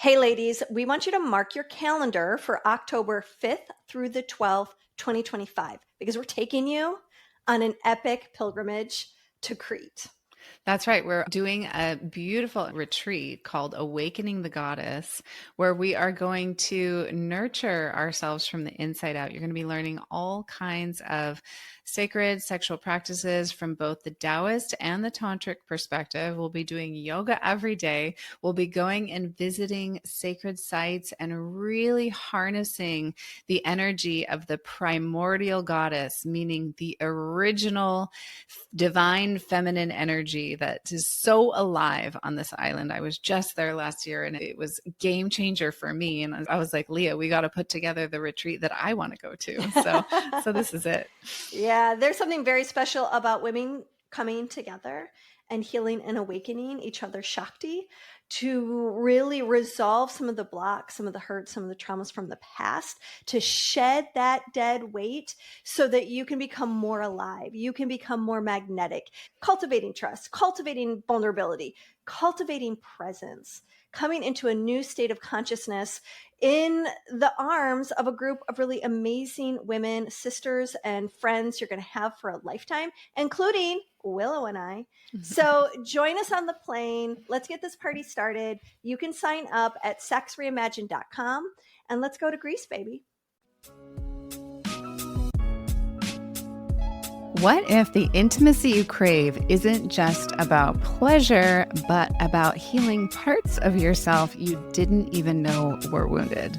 Hey, ladies, we want you to mark your calendar for October 5th through the 12th, 2025, because we're taking you on an epic pilgrimage to Crete. That's right. We're doing a beautiful retreat called Awakening the Goddess, where we are going to nurture ourselves from the inside out. You're going to be learning all kinds of sacred sexual practices from both the Taoist and the Tantric perspective. We'll be doing yoga every day. We'll be going and visiting sacred sites and really harnessing the energy of the primordial goddess, meaning the original divine feminine energy that is so alive on this island. I was just there last year and it was a game changer for me. And I was like, Leah, we got to put together the retreat that I want to go to. So this is it. Yeah, there's something very special about women coming together and healing and awakening each other's Shakti to really resolve some of the blocks, some of the hurt, some of the traumas from the past, to shed that dead weight so that you can become more alive. You can become more magnetic, cultivating trust, cultivating vulnerability, cultivating presence, coming into a new state of consciousness in the arms of a group of really amazing women, sisters, and friends you're going to have for a lifetime, including Willow and I. So join us on the plane. Let's get this party started. You can sign up at sexreimagine.com and let's go to Greece, baby. What if the intimacy you crave isn't just about pleasure, but about healing parts of yourself you didn't even know were wounded?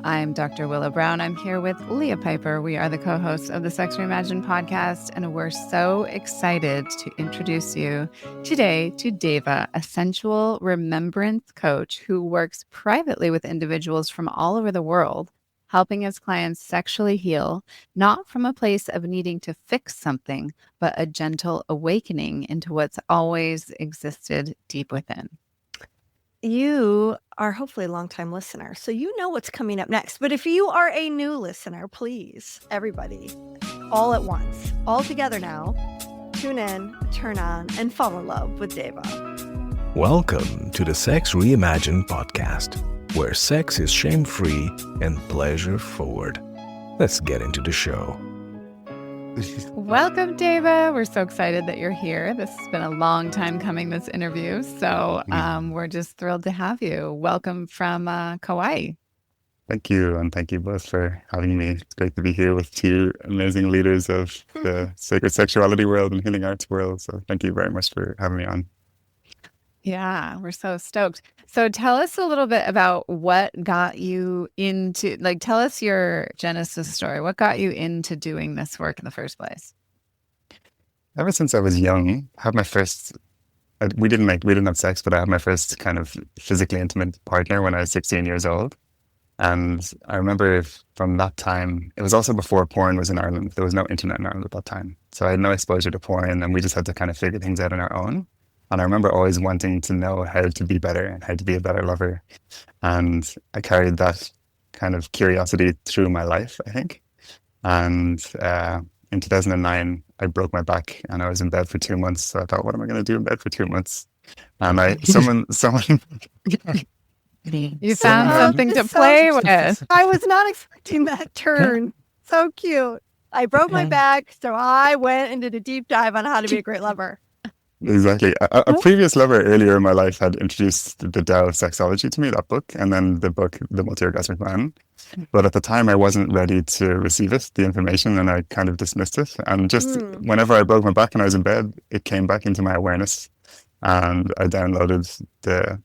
I'm Dr. Willow Brown. I'm here with Leah Piper. We are the co-hosts of the Sex Reimagine podcast, and we're so excited to introduce you today to Devah, a sensual remembrance coach who works privately with individuals from all over the world, helping his clients sexually heal, not from a place of needing to fix something, but a gentle awakening into what's always existed deep within. You are hopefully a longtime listener, so you know what's coming up next. But if you are a new listener, please, everybody, all at once, all together now, tune in, turn on, and fall in love with Devah. Welcome to the Sex Reimagine podcast, where sex is shame-free and pleasure-forward. Let's get into the show. Welcome, Devah. We're so excited that you're here. This has been a long time coming, this interview. So we're just thrilled to have you. Welcome from Kauai. Thank you. And thank you both for having me. It's great to be here with two amazing leaders of the sacred sexuality world and healing arts world. So thank you very much for having me on. Yeah, we're so stoked. So tell us a little bit about what got you into, tell us your genesis story. What got you into doing this work in the first place? Ever since I was young, I had my first, we didn't have sex, but I had my first kind of physically intimate partner when I was 16 years old. And I remember from that time, it was also before porn was in Ireland. There was no internet in Ireland at that time. So I had no exposure to porn, and we just had to kind of figure things out on our own. And I remember always wanting to know how to be better and how to be a better lover. And I carried that kind of curiosity through my life, I think. And in 2009, I broke my back and I was in bed for 2 months. So I thought, what am I going to do in bed for 2 months? And someone You found something to play with. I was not expecting that turn. So cute. I broke my back, so I went and did a deep dive on how to be a great lover. Exactly. A previous lover earlier in my life had introduced the Tao of Sexology to me, that book, and then the book, The Multi-Orgasmic Man. But at the time, I wasn't ready to receive it, the information, and I kind of dismissed it. And just whenever I broke my back and I was in bed, it came back into my awareness. And I downloaded the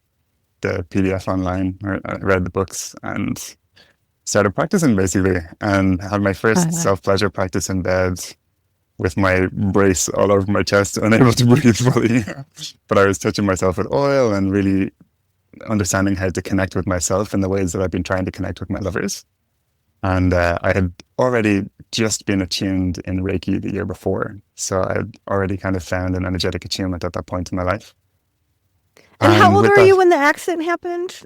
PDF online, I read the books, and started practicing, basically, and had my first self-pleasure practice in bed with my brace all over my chest, unable to breathe fully. But I was touching myself with oil and really understanding how to connect with myself in the ways that I've been trying to connect with my lovers. And I had already just been attuned in Reiki the year before. So I had already kind of found an energetic attunement at that point in my life. And how old were you when the accident happened?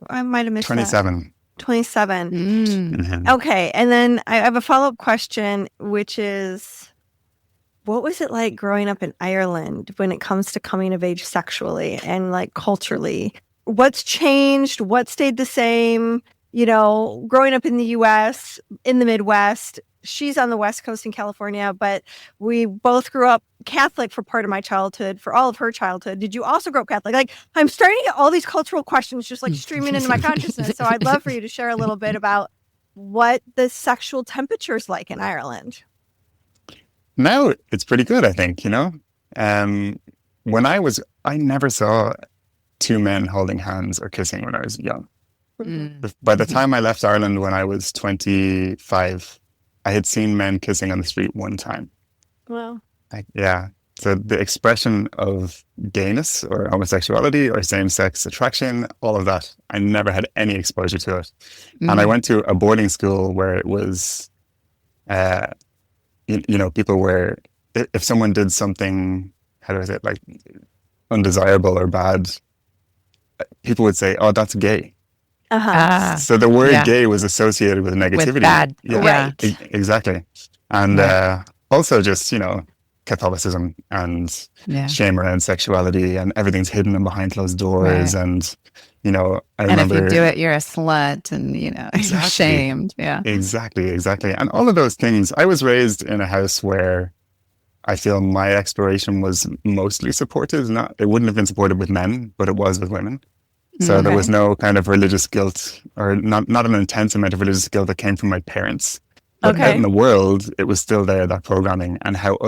I might have missed 27. that. 27. Mm-hmm. Okay. And then I have a follow-up question, which is, what was it like growing up in Ireland when it comes to coming of age sexually and like culturally? what's changed? What stayed the same? You know, growing up in the U.S., in the Midwest, she's on the West Coast in California, but we both grew up Catholic for part of my childhood, for all of her childhood. Did you also grow up Catholic? Like, I'm starting to get all these cultural questions just like streaming into my consciousness. So I'd love for you to share a little bit about what the sexual temperature is like in Ireland. Now it's pretty good, I think, you know. I never saw two men holding hands or kissing when I was young. By the time I left Ireland when I was 25, I had seen men kissing on the street one time. Well, yeah. So the expression of gayness or homosexuality or same-sex attraction, all of that, I never had any exposure to it. And I went to a boarding school where it was, you know, people were, if someone did something, how do I say it, like undesirable or bad, people would say, "Oh, that's gay." So the word gay was associated with negativity. With bad. Right. Exactly. And also just, you know, Catholicism and shame around sexuality, and everything's hidden and behind closed doors. And, you know, I remember... And if you do it, you're a slut and, you know, you're shamed. Yeah. Exactly. And all of those things. I was raised in a house where I feel my exploration was mostly supported. It wouldn't have been supported with men, but it was with women. So there was no kind of religious guilt, or not an intense amount of religious guilt that came from my parents. But out in the world, it was still there, that programming, and how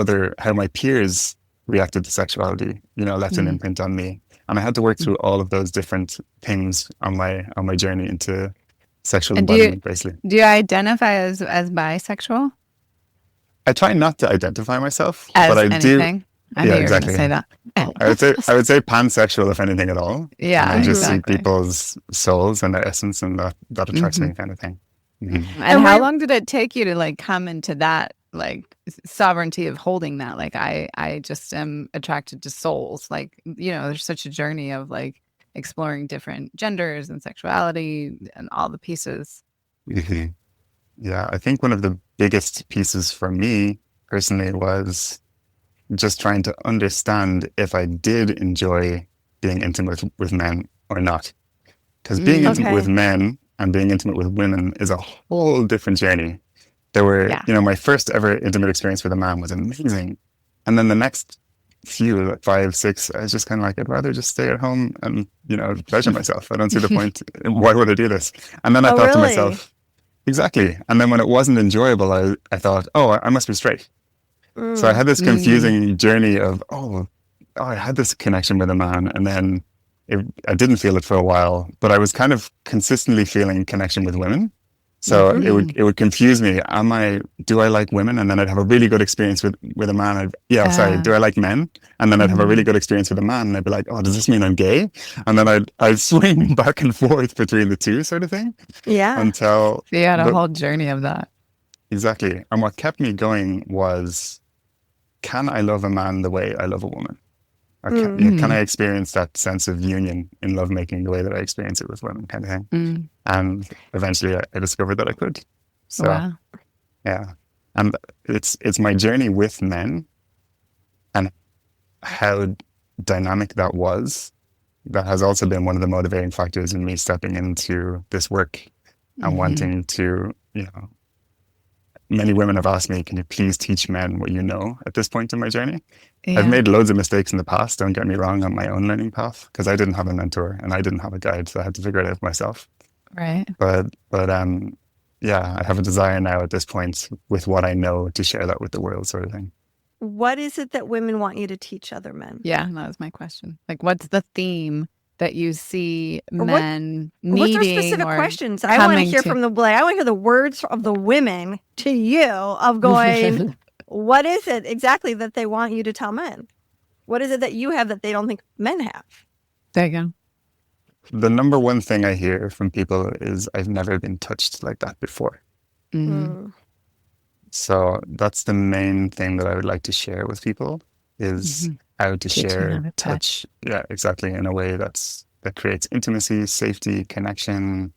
my peers reacted to sexuality, you know, left an imprint on me. And I had to work through all of those different things on my journey into sexual embodiment, basically. Do you identify as bisexual? I try not to identify myself, as but I anything? do. I knew you were going to say that. I would say pansexual, if anything at all. Yeah, and I just see people's souls and their essence, and that attracts me, kind of thing. And how long did it take you to like come into that like sovereignty of holding that? Like I just am attracted to souls. Like, you know, there's such a journey of like exploring different genders and sexuality and all the pieces. Yeah, I think one of the biggest pieces for me personally was just trying to understand if I did enjoy being intimate with men or not. Because being intimate with men and being intimate with women is a whole different journey. There were, you know, my first ever intimate experience with a man was amazing. And then the next few, like 5, 6, I was just kind of like, I'd rather just stay at home and, you know, pleasure myself. I don't see the point. Why would I do this? And then I thought to myself, exactly. And then when it wasn't enjoyable, I thought, oh, I must be straight. So I had this confusing journey of, I had this connection with a man, and then I didn't feel it for a while, but I was kind of consistently feeling connection with women. So it would confuse me. Do I like women? And then I'd have a really good experience with a man. Do I like men? And then I'd have a really good experience with a man, and I'd be like, oh, does this mean I'm gay? And then I'd swing back and forth between the two, sort of thing. Yeah. Until... So you had a whole journey of that. Exactly. And what kept me going was, can I love a man the way I love a woman? Or can I experience that sense of union in lovemaking the way that I experience it with women, kind of thing? And eventually I discovered that I could. So, yeah. And it's my journey with men and how dynamic that was. That has also been one of the motivating factors in me stepping into this work and wanting to, you know, many women have asked me, can you please teach men what you know at this point in my journey? Yeah. I've made loads of mistakes in the past, don't get me wrong, on my own learning path, because I didn't have a mentor and I didn't have a guide, so I had to figure it out myself. Right. But I have a desire now at this point with what I know to share that with the world, sort of thing. What is it that women want you to teach other men? Yeah, that was my question. Like, what's the theme that you see men needing? What's our specific questions? I want to hear from I want to hear the words of the women to you of going, what is it exactly that they want you to tell men? What is it that you have that they don't think men have? There you go. The number one thing I hear from people is, I've never been touched like that before. So that's the main thing that I would like to share with people is how to share touch. Yeah, exactly. In a way that creates intimacy, safety, connection,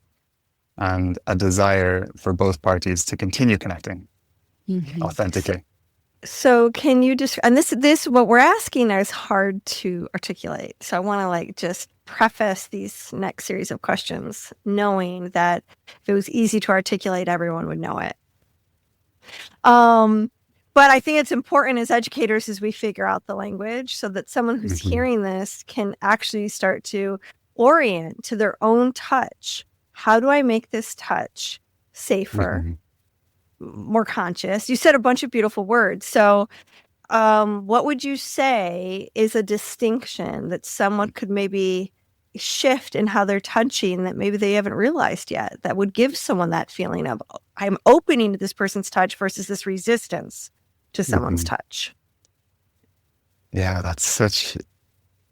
and a desire for both parties to continue connecting authentically. So can you just, and this, what we're asking is hard to articulate. So I want to like just preface these next series of questions, knowing that if it was easy to articulate, everyone would know it. But I think it's important as educators as we figure out the language so that someone who's hearing this can actually start to orient to their own touch. How do I make this touch safer, more conscious? You said a bunch of beautiful words. So what would you say is a distinction that someone could maybe shift in how they're touching that maybe they haven't realized yet, that would give someone that feeling of I'm opening to this person's touch versus this resistance to someone's touch? Yeah, that's such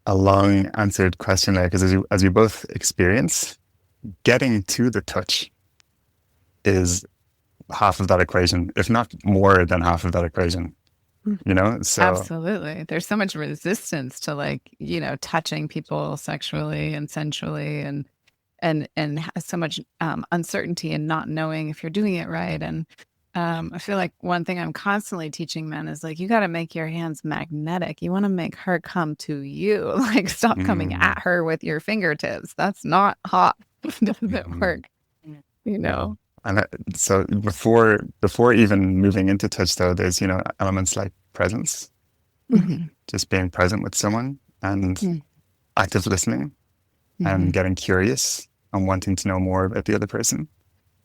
a long answered question there, because as you both experience, getting to the touch is half of that equation, if not more than half of that equation. You know, so absolutely, there's so much resistance to like, you know, touching people sexually and sensually, and so much uncertainty and not knowing if you're doing it right. And I feel like one thing I'm constantly teaching men is like, you got to make your hands magnetic. You want to make her come to you. Like, stop coming at her with your fingertips. That's not hot. Doesn't work. You know. And so before even moving into touch, though, there's, you know, elements like presence, just being present with someone, and active listening, and getting curious and wanting to know more about the other person,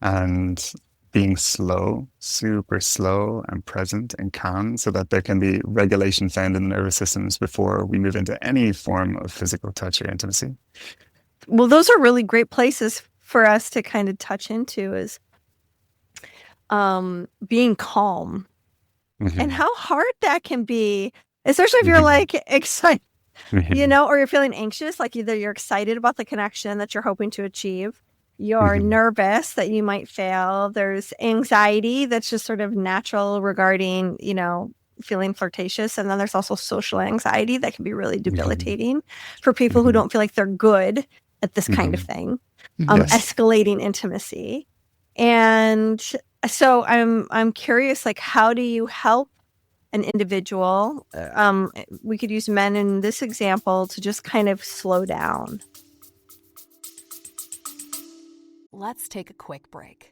and being slow, super slow and present and calm, so that there can be regulation found in the nervous systems before we move into any form of physical touch or intimacy. Well, those are really great places for us to kind of touch into, is being calm, and how hard that can be, especially if you're like excited, you know, or you're feeling anxious, like either you're excited about the connection that you're hoping to achieve, you're nervous that you might fail, there's anxiety that's just sort of natural regarding, you know, feeling flirtatious, and then there's also social anxiety that can be really debilitating for people who don't feel like they're good at this kind of thing, escalating intimacy. And so I'm curious, like, how do you help an individual? We could use men in this example to just kind of slow down. Let's take a quick break.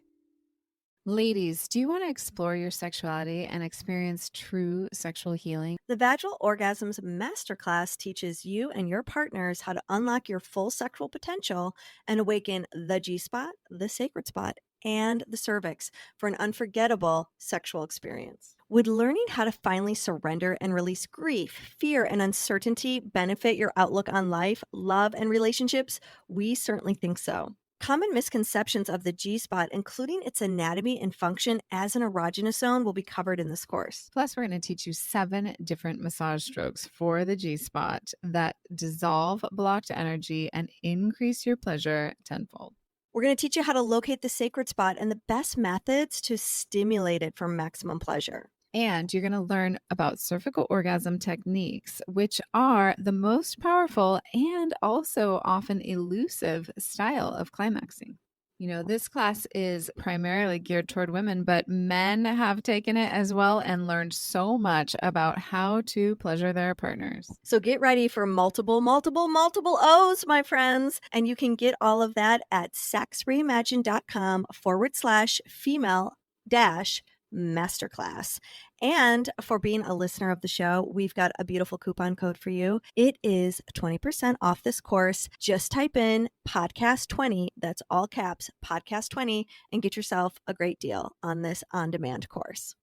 Ladies, do you want to explore your sexuality and experience true sexual healing? The Vaginal Orgasms Masterclass teaches you and your partners how to unlock your full sexual potential and awaken the G-spot, the sacred spot, and the cervix for an unforgettable sexual experience. Would learning how to finally surrender and release grief, fear, and uncertainty benefit your outlook on life, love, and relationships? We certainly think so. Common misconceptions of the G-spot, including its anatomy and function as an erogenous zone, will be covered in this course. Plus, we're going to teach you 7 different massage strokes for the G-spot that dissolve blocked energy and increase your pleasure tenfold. We're going to teach you how to locate the sacred spot and the best methods to stimulate it for maximum pleasure. And you're going to learn about cervical orgasm techniques, which are the most powerful and also often elusive style of climaxing. You know, this class is primarily geared toward women, but men have taken it as well and learned so much about how to pleasure their partners. So get ready for multiple O's, my friends. And you can get all of that at sexreimagine.com/female-masterclass. And for being a listener of the show, we've got a beautiful coupon code for you. It is 20% off this course. Just type in podcast20, that's all caps, podcast20, and get yourself a great deal on this on-demand course.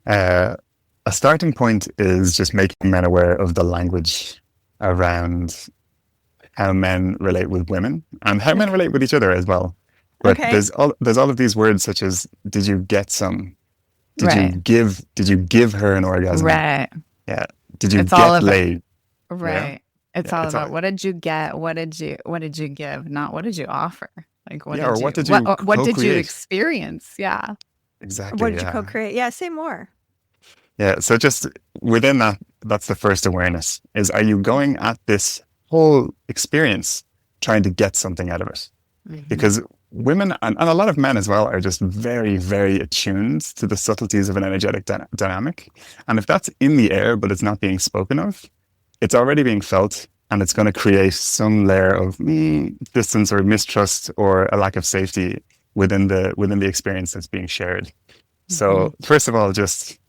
A starting point is just making men aware of the language around how men relate with women and how men relate with each other as well. But there's all of these words such as, did you get some? Did you give her an orgasm? Right. Yeah. Did you get laid? Right. Yeah. It's all about what did you get? What did you give? Not what did you offer? Like what did you experience? Yeah. Exactly. What did you co-create? Yeah, say more. Yeah. So just within that, that's the first awareness, is, are you going at this whole experience trying to get something out of it? Because women and a lot of men as well are just very, very attuned to the subtleties of an energetic dynamic. And if that's in the air, but it's not being spoken of, it's already being felt, and it's going to create some layer of distance or mistrust or a lack of safety within the experience that's being shared. So first of all, just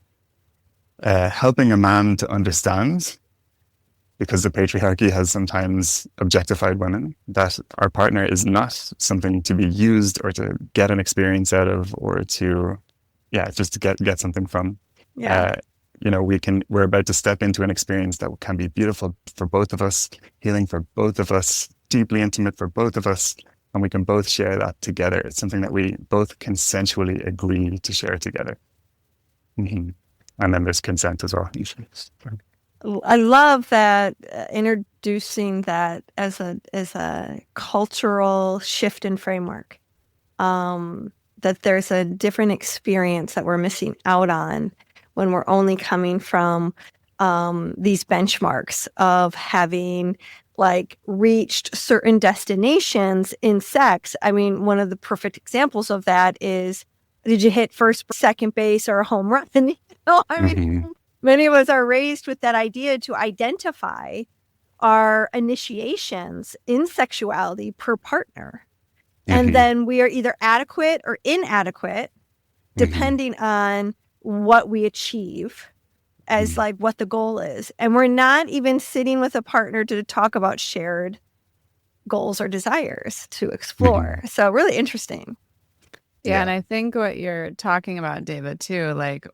helping a man to understand, because the patriarchy has sometimes objectified women, that our partner is not something to be used or to get an experience out of, or to, just to get something from. Yeah. We're about to step into an experience that can be beautiful for both of us, healing for both of us, deeply intimate for both of us, and we can both share that together. It's something that we both consensually agree to share together. Mm-hmm. And then there's consent as well. I love that, introducing that as a cultural shift in framework, that there's a different experience that we're missing out on when we're only coming from these benchmarks of having like reached certain destinations in sex. I mean, one of the perfect examples of that is, did you hit first, second base, or a home run? Many of us are raised with that idea to identify our initiations in sexuality per partner. And then we are either adequate or inadequate, depending on what we achieve as like what the goal is. And we're not even sitting with a partner to talk about shared goals or desires to explore. So really interesting. Yeah, and I think what you're talking about, Devah, too, like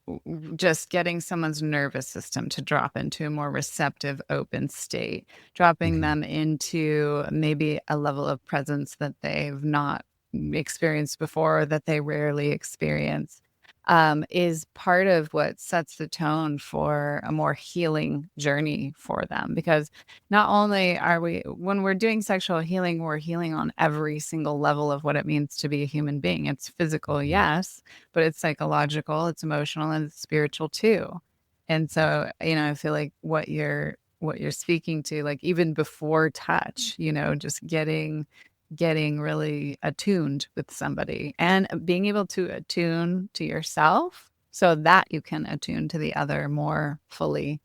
just getting someone's nervous system to drop into a more receptive, open state, dropping them into maybe a level of presence that they've not experienced before, or that they rarely experience, is part of what sets the tone for a more healing journey for them. Because not only are we, when we're doing sexual healing, we're healing on every single level of what it means to be a human being. It's physical, yes, but it's psychological, it's emotional, and it's spiritual too. And so, I feel like what you're speaking to, like even before touch, just getting really attuned with somebody and being able to attune to yourself so that you can attune to the other more fully,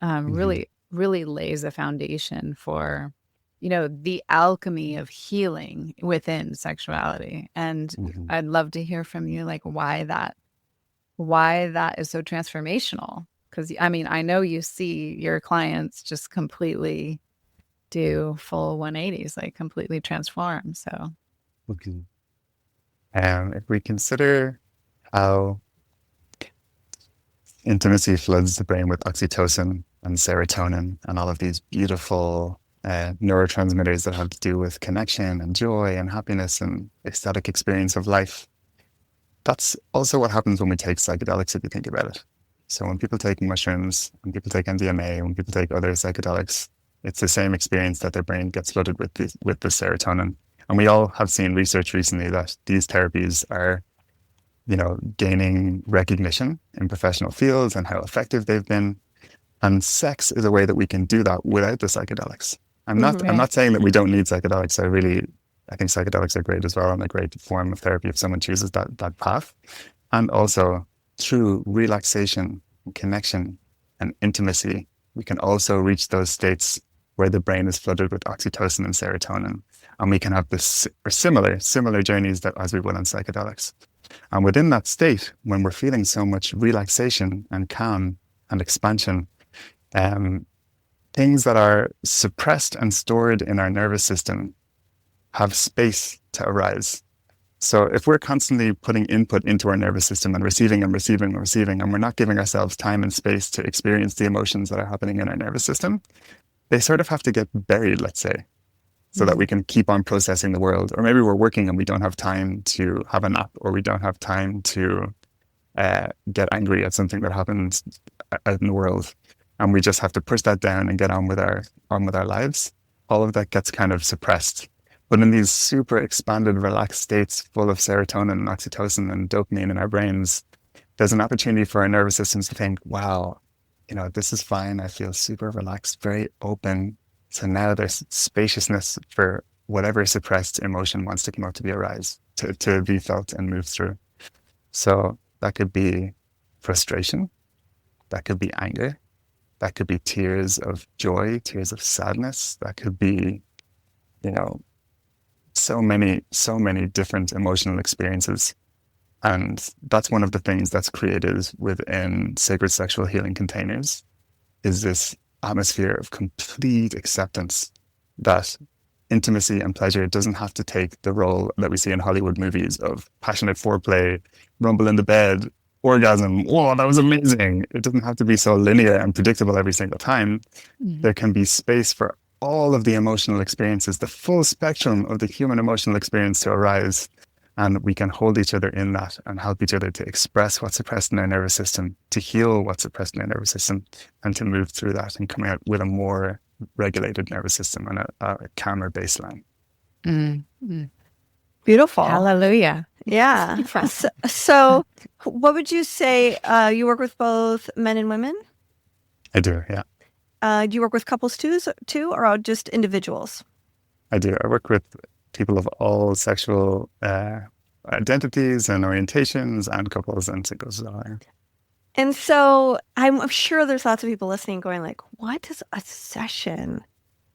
really lays a foundation for, the alchemy of healing within sexuality. And I'd love to hear from you, like why that is so transformational. Because I know you see your clients just completely do full 180s, like completely transform. So if we consider how intimacy floods the brain with oxytocin and serotonin and all of these beautiful neurotransmitters that have to do with connection and joy and happiness and ecstatic experience of life, that's also what happens when we take psychedelics, if you think about it. So when people take mushrooms, when people take MDMA, when people take other psychedelics, it's the same experience that their brain gets flooded with the serotonin. And we all have seen research recently that these therapies are, gaining recognition in professional fields and how effective they've been. And sex is a way that we can do that without the psychedelics. I'm not saying that we don't need psychedelics. I think psychedelics are great as well, and a great form of therapy if someone chooses that path. And also through relaxation, connection, and intimacy, we can also reach those states where the brain is flooded with oxytocin and serotonin. And we can have this or similar journeys that as we will in psychedelics. And within that state, when we're feeling so much relaxation and calm and expansion, things that are suppressed and stored in our nervous system have space to arise. So if we're constantly putting input into our nervous system and receiving, and we're not giving ourselves time and space to experience the emotions that are happening in our nervous system, they sort of have to get buried, let's say, so that we can keep on processing the world. Or maybe we're working and we don't have time to have a nap, or we don't have time to get angry at something that happens out in the world. And we just have to push that down and get on with our lives. All of that gets kind of suppressed. But in these super expanded, relaxed states full of serotonin and oxytocin and dopamine in our brains, there's an opportunity for our nervous systems to think, wow, this is fine. I feel super relaxed, very open. So now there's spaciousness for whatever suppressed emotion wants to come up to be arise, to be felt and moved through. So that could be frustration, that could be anger, that could be tears of joy, tears of sadness, that could be, you know, so many different emotional experiences. And that's one of the things that's created within sacred sexual healing containers, is this atmosphere of complete acceptance that intimacy and pleasure doesn't have to take the role that we see in Hollywood movies of passionate foreplay, rumble in the bed, orgasm. Oh, that was amazing. It doesn't have to be so linear and predictable every single time. There can be space for all of the emotional experiences, the full spectrum of the human emotional experience to arise. And we can hold each other in that and help each other to express what's suppressed in our nervous system, to heal what's suppressed in our nervous system, and to move through that and come out with a more regulated nervous system and a calmer baseline. Beautiful. Hallelujah. Yeah. So what would you say, you work with both men and women? I do, yeah. Do you work with couples too, or just individuals? I do. I work with people of all sexual identities and orientations, and couples and singles as well. And so I'm sure there's lots of people listening going like, what does a session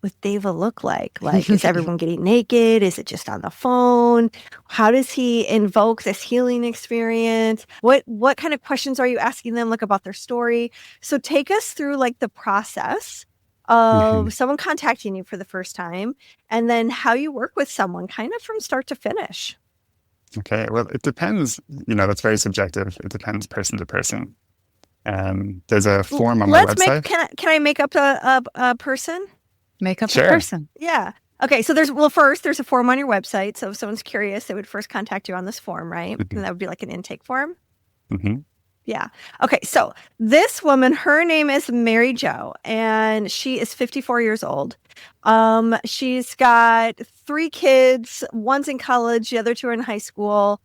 with Devah look like? Like, is everyone getting naked? Is it just on the phone? How does he invoke this healing experience? What kind of questions are you asking them, like, about their story? So take us through like the process of someone contacting you for the first time, and then how you work with someone kind of from start to finish. Okay, well, it depends. That's very subjective. It depends person to person. There's a form on my website. Can I make up a person? Make up Sure. a person. Yeah. Okay. So there's a form on your website. So if someone's curious, they would first contact you on this form, right? And that would be like an intake form. Yeah. Okay. So this woman, her name is Mary Jo, and she is 54 years old. She's got 3 kids. One's in college. The other 2 are in high school.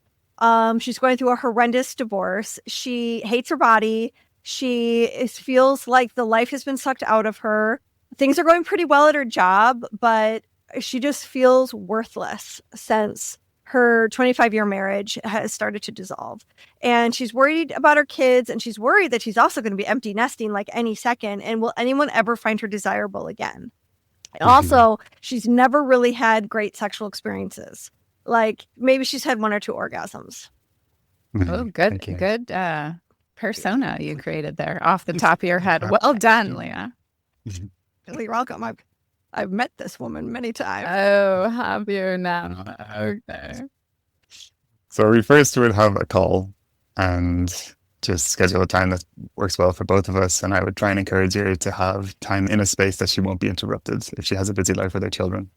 She's going through a horrendous divorce. She hates her body. She feels like the life has been sucked out of her. Things are going pretty well at her job, but she just feels worthless since her 25-year marriage has started to dissolve. And she's worried about her kids, and she's worried that she's also going to be empty nesting like any second. And will anyone ever find her desirable again? And also, she's never really had great sexual experiences. Like, maybe she's had 1 or 2 orgasms. Oh, good persona you created there off the top of your head. Well done, Leah. You're welcome. I've met this woman many times. Oh, have you now? Okay. So we first would have a call and just schedule a time that works well for both of us. And I would try and encourage her to have time in a space that she won't be interrupted if she has a busy life with her children.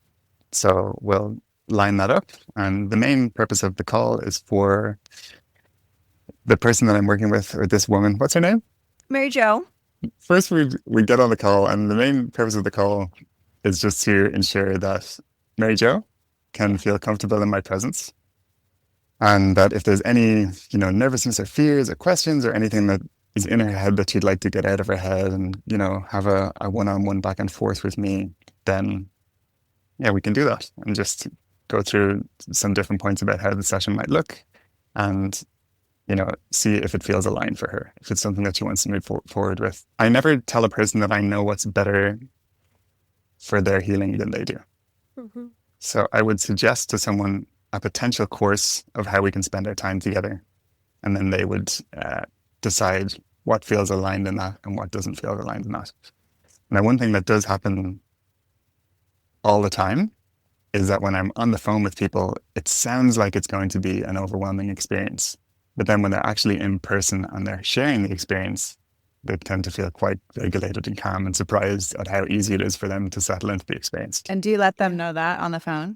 So we'll line that up. And the main purpose of the call is for the person that I'm working with, or this woman. What's her name? Mary Jo. First, we get on the call, and the main purpose of the call is just to ensure that Mary Jo can feel comfortable in my presence, and that if there's any, nervousness or fears or questions or anything that is in her head that she'd like to get out of her head and, have a one-on-one back and forth with me, then, yeah, we can do that and just go through some different points about how the session might look and, see if it feels aligned for her, if it's something that she wants to move forward with. I never tell a person that I know what's better for their healing than they do. So I would suggest to someone a potential course of how we can spend our time together. And then they would decide what feels aligned in that and what doesn't feel aligned in that. Now, one thing that does happen all the time is that when I'm on the phone with people, it sounds like it's going to be an overwhelming experience. But then when they're actually in person and they're sharing the experience, they tend to feel quite regulated and calm and surprised at how easy it is for them to settle into the experience. And do you let them know that on the phone?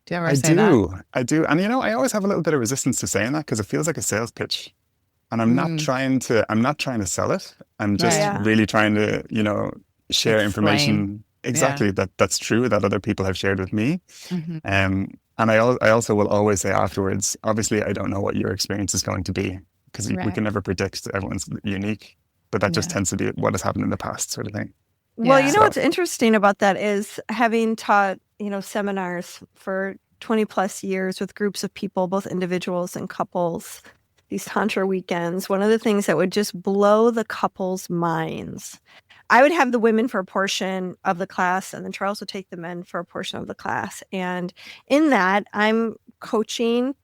Do you ever I say that? I do. And, I always have a little bit of resistance to saying that because it feels like a sales pitch. And I'm not trying to sell it. I'm just really trying to, share information exactly that's true that other people have shared with me. And I also will always say afterwards, obviously, I don't know what your experience is going to be because we can never predict. Everyone's unique, but that just tends to be what has happened in the past, sort of thing. Well, what's interesting about that is having taught seminars for 20 plus years with groups of people, both individuals and couples, these Tantra weekends, one of the things that would just blow the couples' minds. I would have the women for a portion of the class, and then Charles would take the men for a portion of the class. And in that, I'm coaching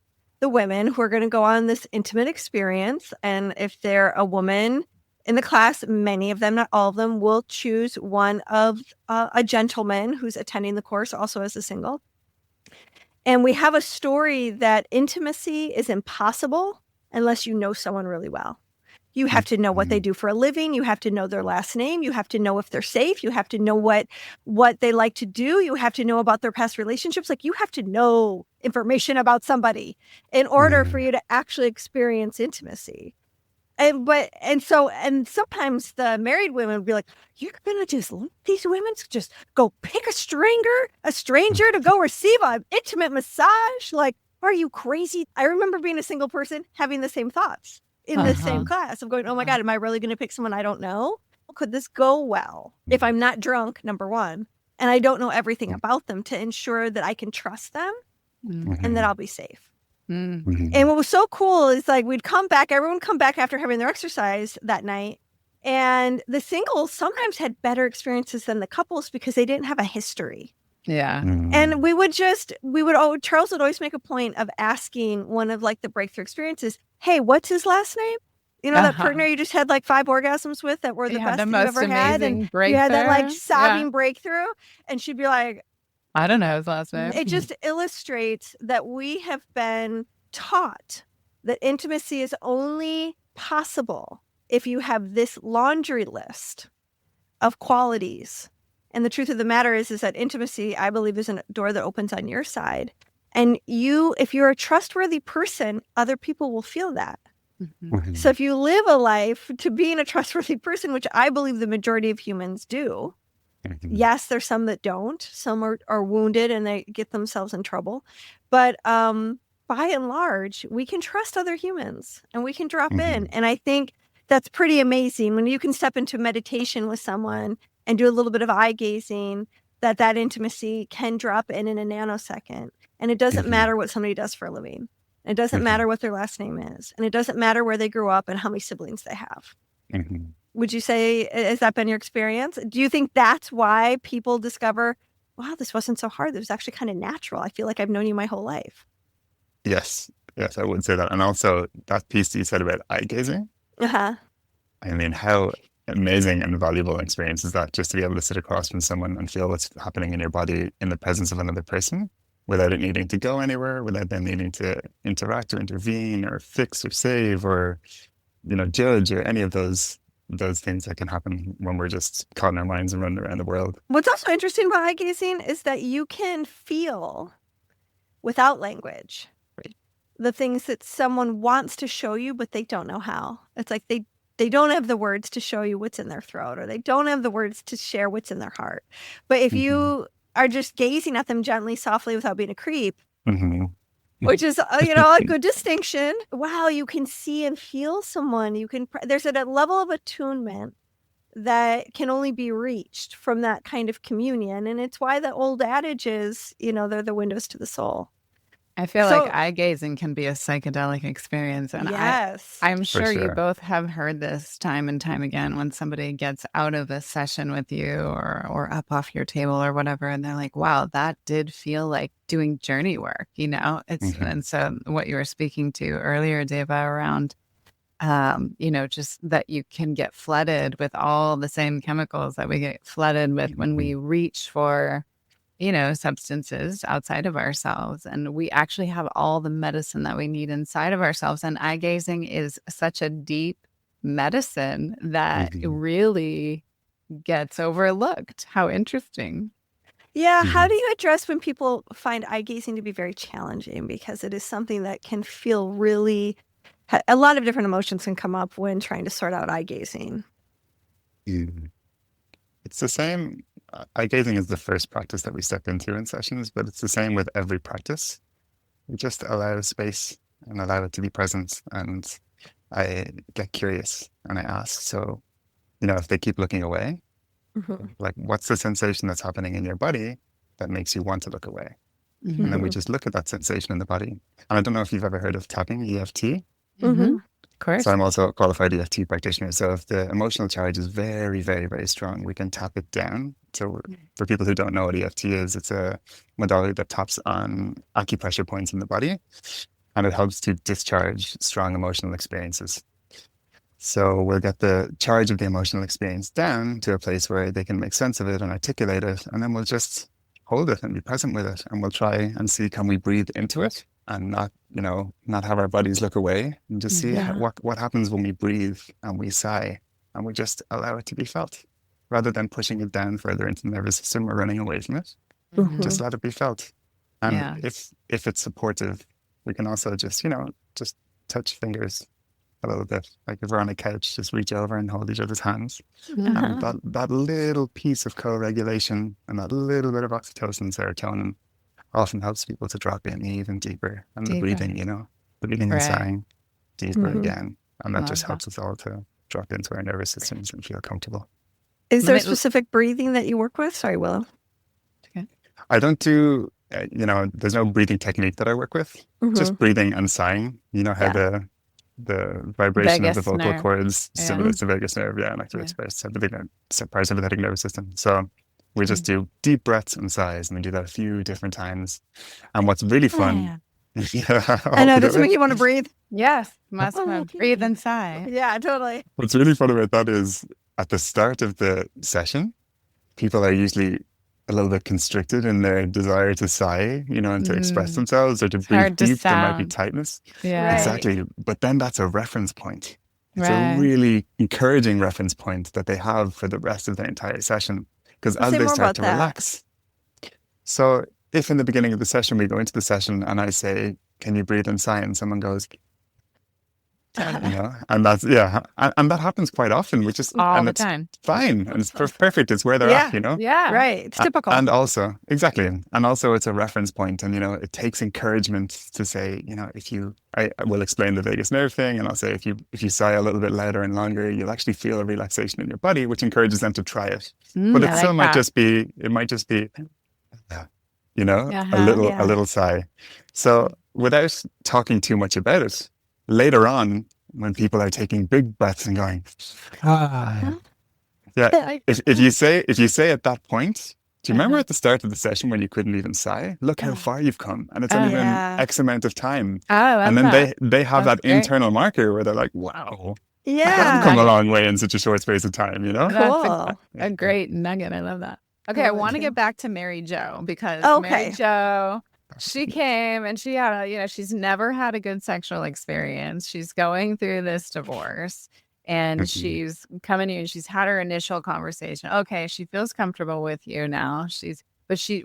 the women who are going to go on this intimate experience. And if they're a woman in the class, many of them, not all of them, will choose one of a gentleman who's attending the course, also as a single. And we have a story that intimacy is impossible unless you know someone really well. You have to know what they do for a living. You have to know their last name. You have to know if they're safe. You have to know what they like to do. You have to know about their past relationships. Like, you have to know information about somebody in order for you to actually experience intimacy. And sometimes the married women would be like, you're going to just let these women just go pick a stranger to go receive an intimate massage? Like, are you crazy? I remember being a single person having the same thoughts in the same class of going, oh my God, am I really going to pick someone I don't know? Could this go well if I'm not drunk, number one, and I don't know everything about them, to ensure that I can trust them and that I'll be safe? And what was so cool is, like, everyone would come back after having their exercise that night. And the singles sometimes had better experiences than the couples because they didn't have a history. Yeah. And Charles would always make a point of asking one of, like, the breakthrough experiences, hey, what's his last name? That partner you just had like 5 orgasms with that were the best you've ever had. And you had that like sobbing breakthrough. And she'd be like, I don't know his last name. It just illustrates that we have been taught that intimacy is only possible if you have this laundry list of qualities. And the truth of the matter is that intimacy, I believe, is a door that opens on your side. And if you're a trustworthy person, other people will feel that. So if you live a life to being a trustworthy person, which I believe the majority of humans do, yes, there's some that don't. Some are wounded and they get themselves in trouble. But by and large, we can trust other humans and we can drop in. And I think that's pretty amazing when you can step into meditation with someone and do a little bit of eye gazing, that intimacy can drop in a nanosecond. And it doesn't matter what somebody does for a living. It doesn't matter what their last name is. And it doesn't matter where they grew up and how many siblings they have. Would you say, has that been your experience? Do you think that's why people discover, wow, this wasn't so hard. It was actually kind of natural. I feel like I've known you my whole life. Yes, I would say that. And also that piece that you said about eye gazing. I mean, how amazing and valuable an experience is that, just to be able to sit across from someone and feel what's happening in your body in the presence of another person, without it needing to go anywhere, without them needing to interact or intervene or fix or save or, judge or any of those things that can happen when we're just caught in our minds and running around the world. What's also interesting about eye gazing is that you can feel without language the things that someone wants to show you, but they don't know how. It's like they don't have the words to show you what's in their throat, or they don't have the words to share what's in their heart. But if you are just gazing at them gently, softly, without being a creep, which is, a good distinction. Wow, you can see and feel someone. There's a level of attunement that can only be reached from that kind of communion. And it's why the old adage is, they're the windows to the soul. I feel like eye gazing can be a psychedelic experience. And yes, I'm sure you both have heard this time and time again when somebody gets out of a session with you or up off your table or whatever, and they're like, wow, that did feel like doing journey work, And so what you were speaking to earlier, Devah, around, just that you can get flooded with all the same chemicals that we get flooded with when we reach for substances outside of ourselves. And we actually have all the medicine that we need inside of ourselves. And eye gazing is such a deep medicine that really gets overlooked. How interesting. Yeah. How do you address when people find eye gazing to be very challenging? Because it is something that can feel really, a lot of different emotions can come up when trying to sort out eye gazing. It's the same. Eye gazing is the first practice that we step into in sessions, but it's the same with every practice. We just allow space and allow it to be present. And I get curious and I ask, so, if they keep looking away, like, what's the sensation that's happening in your body that makes you want to look away. Mm-hmm. And then we just look at that sensation in the body. And I don't know if you've ever heard of tapping, EFT. Mm-hmm. Of course. So I'm also a qualified EFT practitioner. So if the emotional charge is very, very, very strong, we can tap it down. So for people who don't know what EFT is, it's a modality that taps on acupressure points in the body, and it helps to discharge strong emotional experiences. So we'll get the charge of the emotional experience down to a place where they can make sense of it and articulate it, and then we'll just hold it and be present with it, and we'll try and see, can we breathe into it and not have our bodies look away, and just see what happens when we breathe and we sigh and we just allow it to be felt, rather than pushing it down further into the nervous system or running away from it. Just let it be felt. And if it's supportive, we can also just touch fingers a little bit. Like if we're on a couch, just reach over and hold each other's hands. And that little piece of co-regulation and that little bit of oxytocin, serotonin often helps people to drop in even deeper. And the breathing, the breathing and sighing deeper again. And that just helps us all to drop into our nervous systems and feel comfortable. Is there a specific breathing that you work with? Sorry, Willow. Okay. I don't do, there's no breathing technique that I work with. Just breathing and sighing. You know how the vibration vagus of the vocal nerve. cords stimulates the vagus nerve, and activates parasympathetic nervous system. So we just do deep breaths and sighs, and we do that a few different times. And what's really fun, I know, does it make you want to breathe? Yes, must breathe and sigh. Yeah, totally. What's really fun about that is at the start of the session, people are usually a little bit constricted in their desire to sigh, and to express themselves or to breathe deep. There might be tightness. Yeah, exactly. But then that's a reference point. It's a really encouraging reference point that they have for the rest of the entire session. Because as they start to relax. So if in the beginning of the session, we go into the session and I say, can you breathe and sigh? And someone goes, and that's, and that happens quite often, which is all the time. Fine. And it's perfect. It's where they're at, Yeah. Right. It's typical. And also, exactly. And also it's a reference point. And, it takes encouragement to say, I will explain the vagus nerve thing. And I'll say, if you sigh a little bit louder and longer, you'll actually feel a relaxation in your body, which encourages them to try it. But it still might just be, a little sigh. So without talking too much about it, later on, when people are taking big breaths and going, if you say at that point, do you remember at the start of the session when you couldn't even sigh? Look how far you've come, and it's only been X amount of time. And then they have that internal marker where they're like, wow, I've come a long way in such a short space of time. That's a great nugget. I love that. Okay, I want to get back to Mary Jo, because Mary Jo, she came and she had she's never had a good sexual experience. She's going through this divorce, and she's coming to you and she's had her initial conversation. Okay, she feels comfortable with you now. But she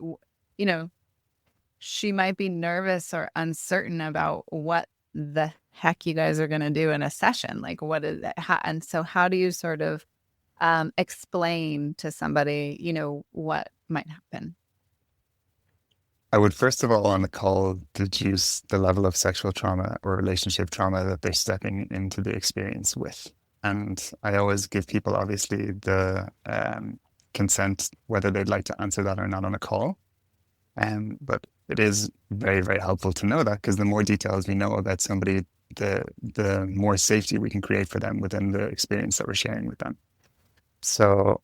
might be nervous or uncertain about what the heck you guys are going to do in a session. Like, what is that? And so how do you sort of explain to somebody, what might happen? I would first of all on the call deduce the level of sexual trauma or relationship trauma that they're stepping into the experience with. And I always give people obviously the consent, whether they'd like to answer that or not on a call. But it is very, very helpful to know that, because the more details we know about somebody, the more safety we can create for them within the experience that we're sharing with them. So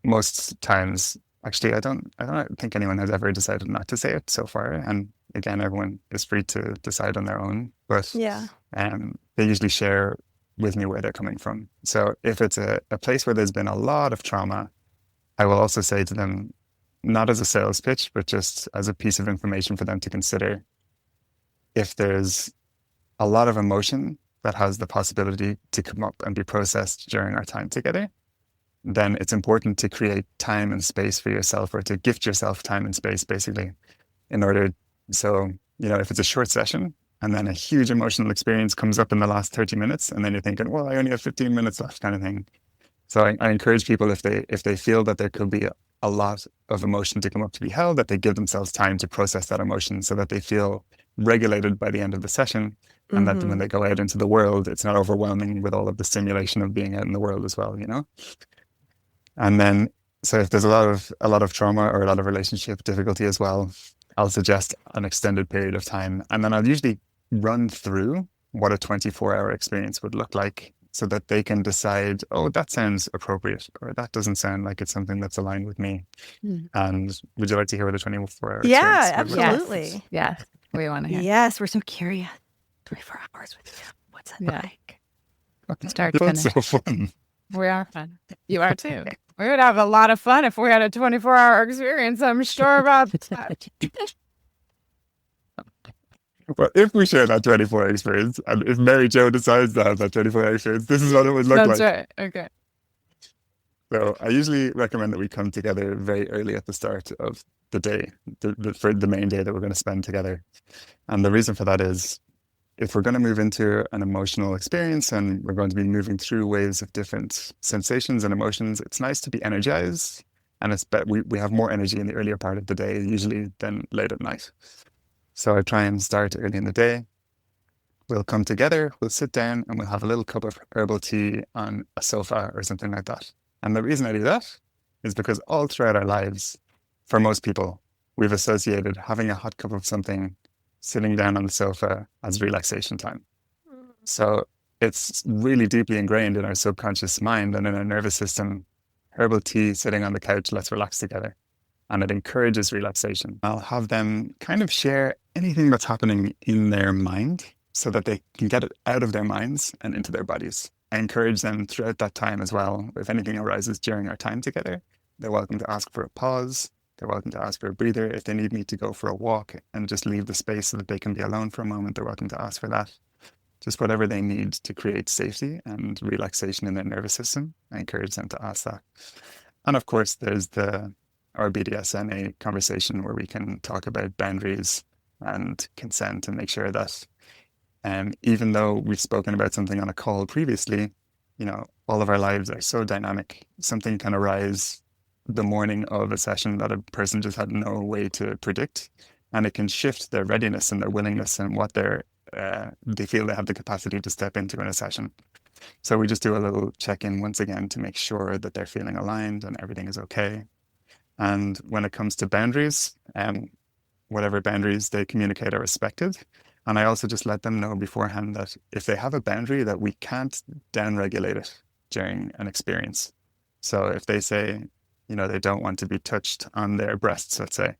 most times, actually, I don't think anyone has ever decided not to say it so far. And again, everyone is free to decide on their own. But they usually share with me where they're coming from. So if it's a place where there's been a lot of trauma, I will also say to them, not as a sales pitch, but just as a piece of information for them to consider, if there's a lot of emotion that has the possibility to come up and be processed during our time together, then it's important to create time and space for yourself, or to gift yourself time and space, basically, in order. So, if it's a short session and then a huge emotional experience comes up in the last 30 minutes, and then you're thinking, well, I only have 15 minutes left, kind of thing. So I encourage people, if they feel that there could be a lot of emotion to come up to be held, that they give themselves time to process that emotion so that they feel regulated by the end of the session. And that when they go out into the world, it's not overwhelming with all of the stimulation of being out in the world as well, And then So if there's a lot of trauma or a lot of relationship difficulty as well, I'll suggest an extended period of time. And then I'll usually run through what a 24-hour experience would look like so that they can decide, oh, that sounds appropriate, or that doesn't sound like it's something that's aligned with me. And would you like to hear what a 24-hour Yeah, experience would look like? absolutely. Yes. We want to hear. Yes, we're so curious. 24 hours with you. What's that Yeah. like? Start to That's finish. so fun. We are fun. You are too. We would have a lot of fun if we had a 24-hour experience. I'm sure about that. But if we share that 24-hour experience, and if Mary Jo decides to have that 24-hour experience, this is what it would look That's like. right. Okay. So I usually recommend that we come together very early at the start of the day, for the main day that we're going to spend together. And the reason for that is, if we're going to move into an emotional experience and we're going to be moving through waves of different sensations and emotions, it's nice to be energized. And we have more energy in the earlier part of the day, usually, than late at night. So I try and start early in the day. We'll come together, we'll sit down, and we'll have a little cup of herbal tea on a sofa or something like that. And the reason I do that is because all throughout our lives, for most people, we've associated having a hot cup of something, sitting down on the sofa, as relaxation time. So it's really deeply ingrained in our subconscious mind and in our nervous system. Herbal tea, sitting on the couch, let's relax together. And it encourages relaxation. I'll have them kind of share anything that's happening in their mind so that they can get it out of their minds and into their bodies. I encourage them throughout that time as well. If anything arises during our time together, they're welcome to ask for a pause. They're welcome to ask for a breather. If they need me to go for a walk and just leave the space so that they can be alone for a moment, they're welcome to ask for that. Just whatever they need to create safety and relaxation in their nervous system, I encourage them to ask that. And of course, there's our BDSM conversation where we can talk about boundaries and consent and make sure that even though we've spoken about something on a call previously, all of our lives are so dynamic. Something can arise the morning of a session that a person just had no way to predict, and it can shift their readiness and their willingness and what they feel they have the capacity to step into in a session. So we just do a little check-in once again to make sure that they're feeling aligned and everything is okay. And when it comes to boundaries, whatever boundaries they communicate are respected. And I also just let them know beforehand that if they have a boundary, that we can't downregulate it during an experience. So if they say, they don't want to be touched on their breasts, let's say,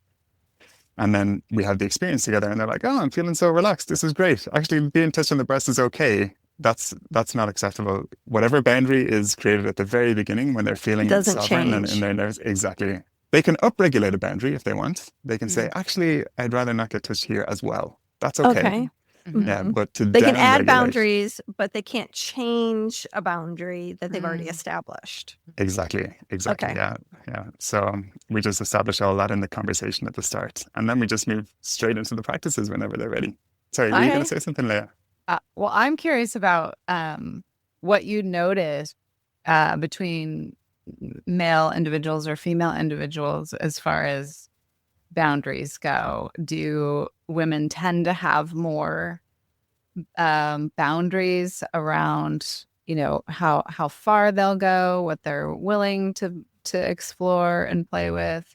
and then we have the experience together and they're like, oh, I'm feeling so relaxed. This is great. Actually, being touched on the breast is okay. That's not acceptable. Whatever boundary is created at the very beginning when they're feeling Doesn't sovereign and change. in their nerves, exactly. They can upregulate a boundary if they want. They can say, actually, I'd rather not get touched here as well. That's okay. Okay. Yeah, but They can add downregulate- boundaries, but they can't change a boundary that they've already established. Exactly. Okay. Yeah. So we just establish all that in the conversation at the start, and then we just move straight into the practices whenever they're ready. Sorry, were you going to say something, Leah? Well, I'm curious about what you notice between male individuals or female individuals as far as boundaries go. Do women tend to have more boundaries around, how far they'll go, what they're willing to explore and play with,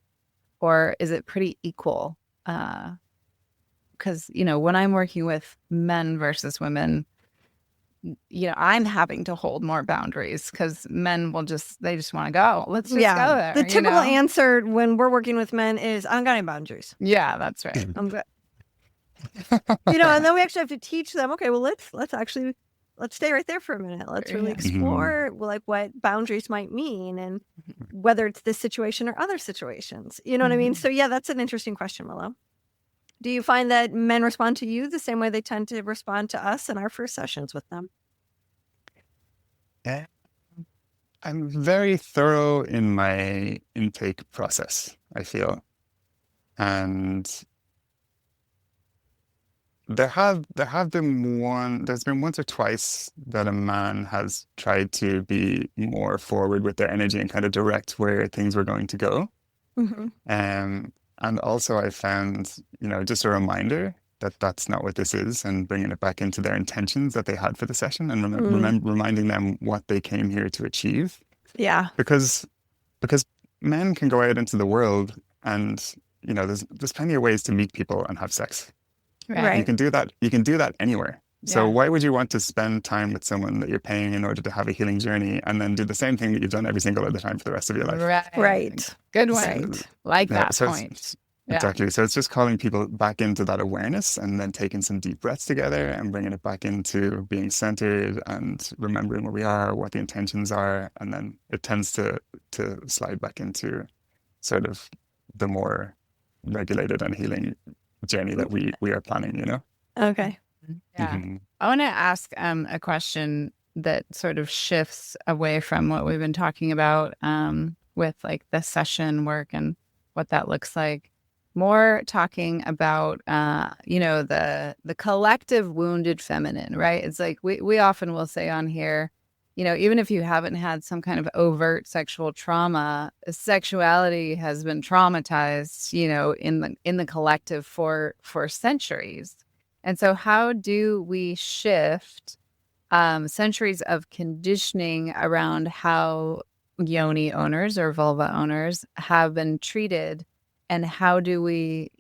or is it pretty equal? Because, when I'm working with men versus women, I'm having to hold more boundaries because men they just want to go. Let's just go there. The typical answer when we're working with men is, I don't got any boundaries. Yeah, that's right. I'm good. And then we actually have to teach them, okay, well, let's stay right there for a minute. Let's really explore like what boundaries might mean and whether it's this situation or other situations. You know what I mean? So yeah, that's an interesting question, Willow. Do you find that men respond to you the same way they tend to respond to us in our first sessions with them? Yeah. I'm very thorough in my intake process, I feel. And there's been once or twice that a man has tried to be more forward with their energy and kind of direct where things were going to go. And also I found, just a reminder that that's not what this is, and bringing it back into their intentions that they had for the session and reminding them what they came here to achieve. Yeah. Because men can go out into the world and, there's plenty of ways to meet people and have sex. Right. You can do that. You can do that anywhere. So Yeah. why would you want to spend time with someone that you're paying in order to have a healing journey and then do the same thing that you've done every single other time for the rest of your life? Right. Good one. Right. Like Yeah, that so point. Yeah. exactly. So it's just calling people back into that awareness and then taking some deep breaths together and bringing it back into being centered and remembering where we are, what the intentions are. And then it tends to slide back into sort of the more regulated and healing journey that we are planning. Okay. Yeah. Mhm. I want to ask a question that sort of shifts away from what we've been talking about with like the session work and what that looks like. More talking about, the collective wounded feminine, right? It's like we often will say on here, even if you haven't had some kind of overt sexual trauma, sexuality has been traumatized, in the collective for centuries. And so how do we shift centuries of conditioning around how yoni owners or vulva owners have been treated? And how do we,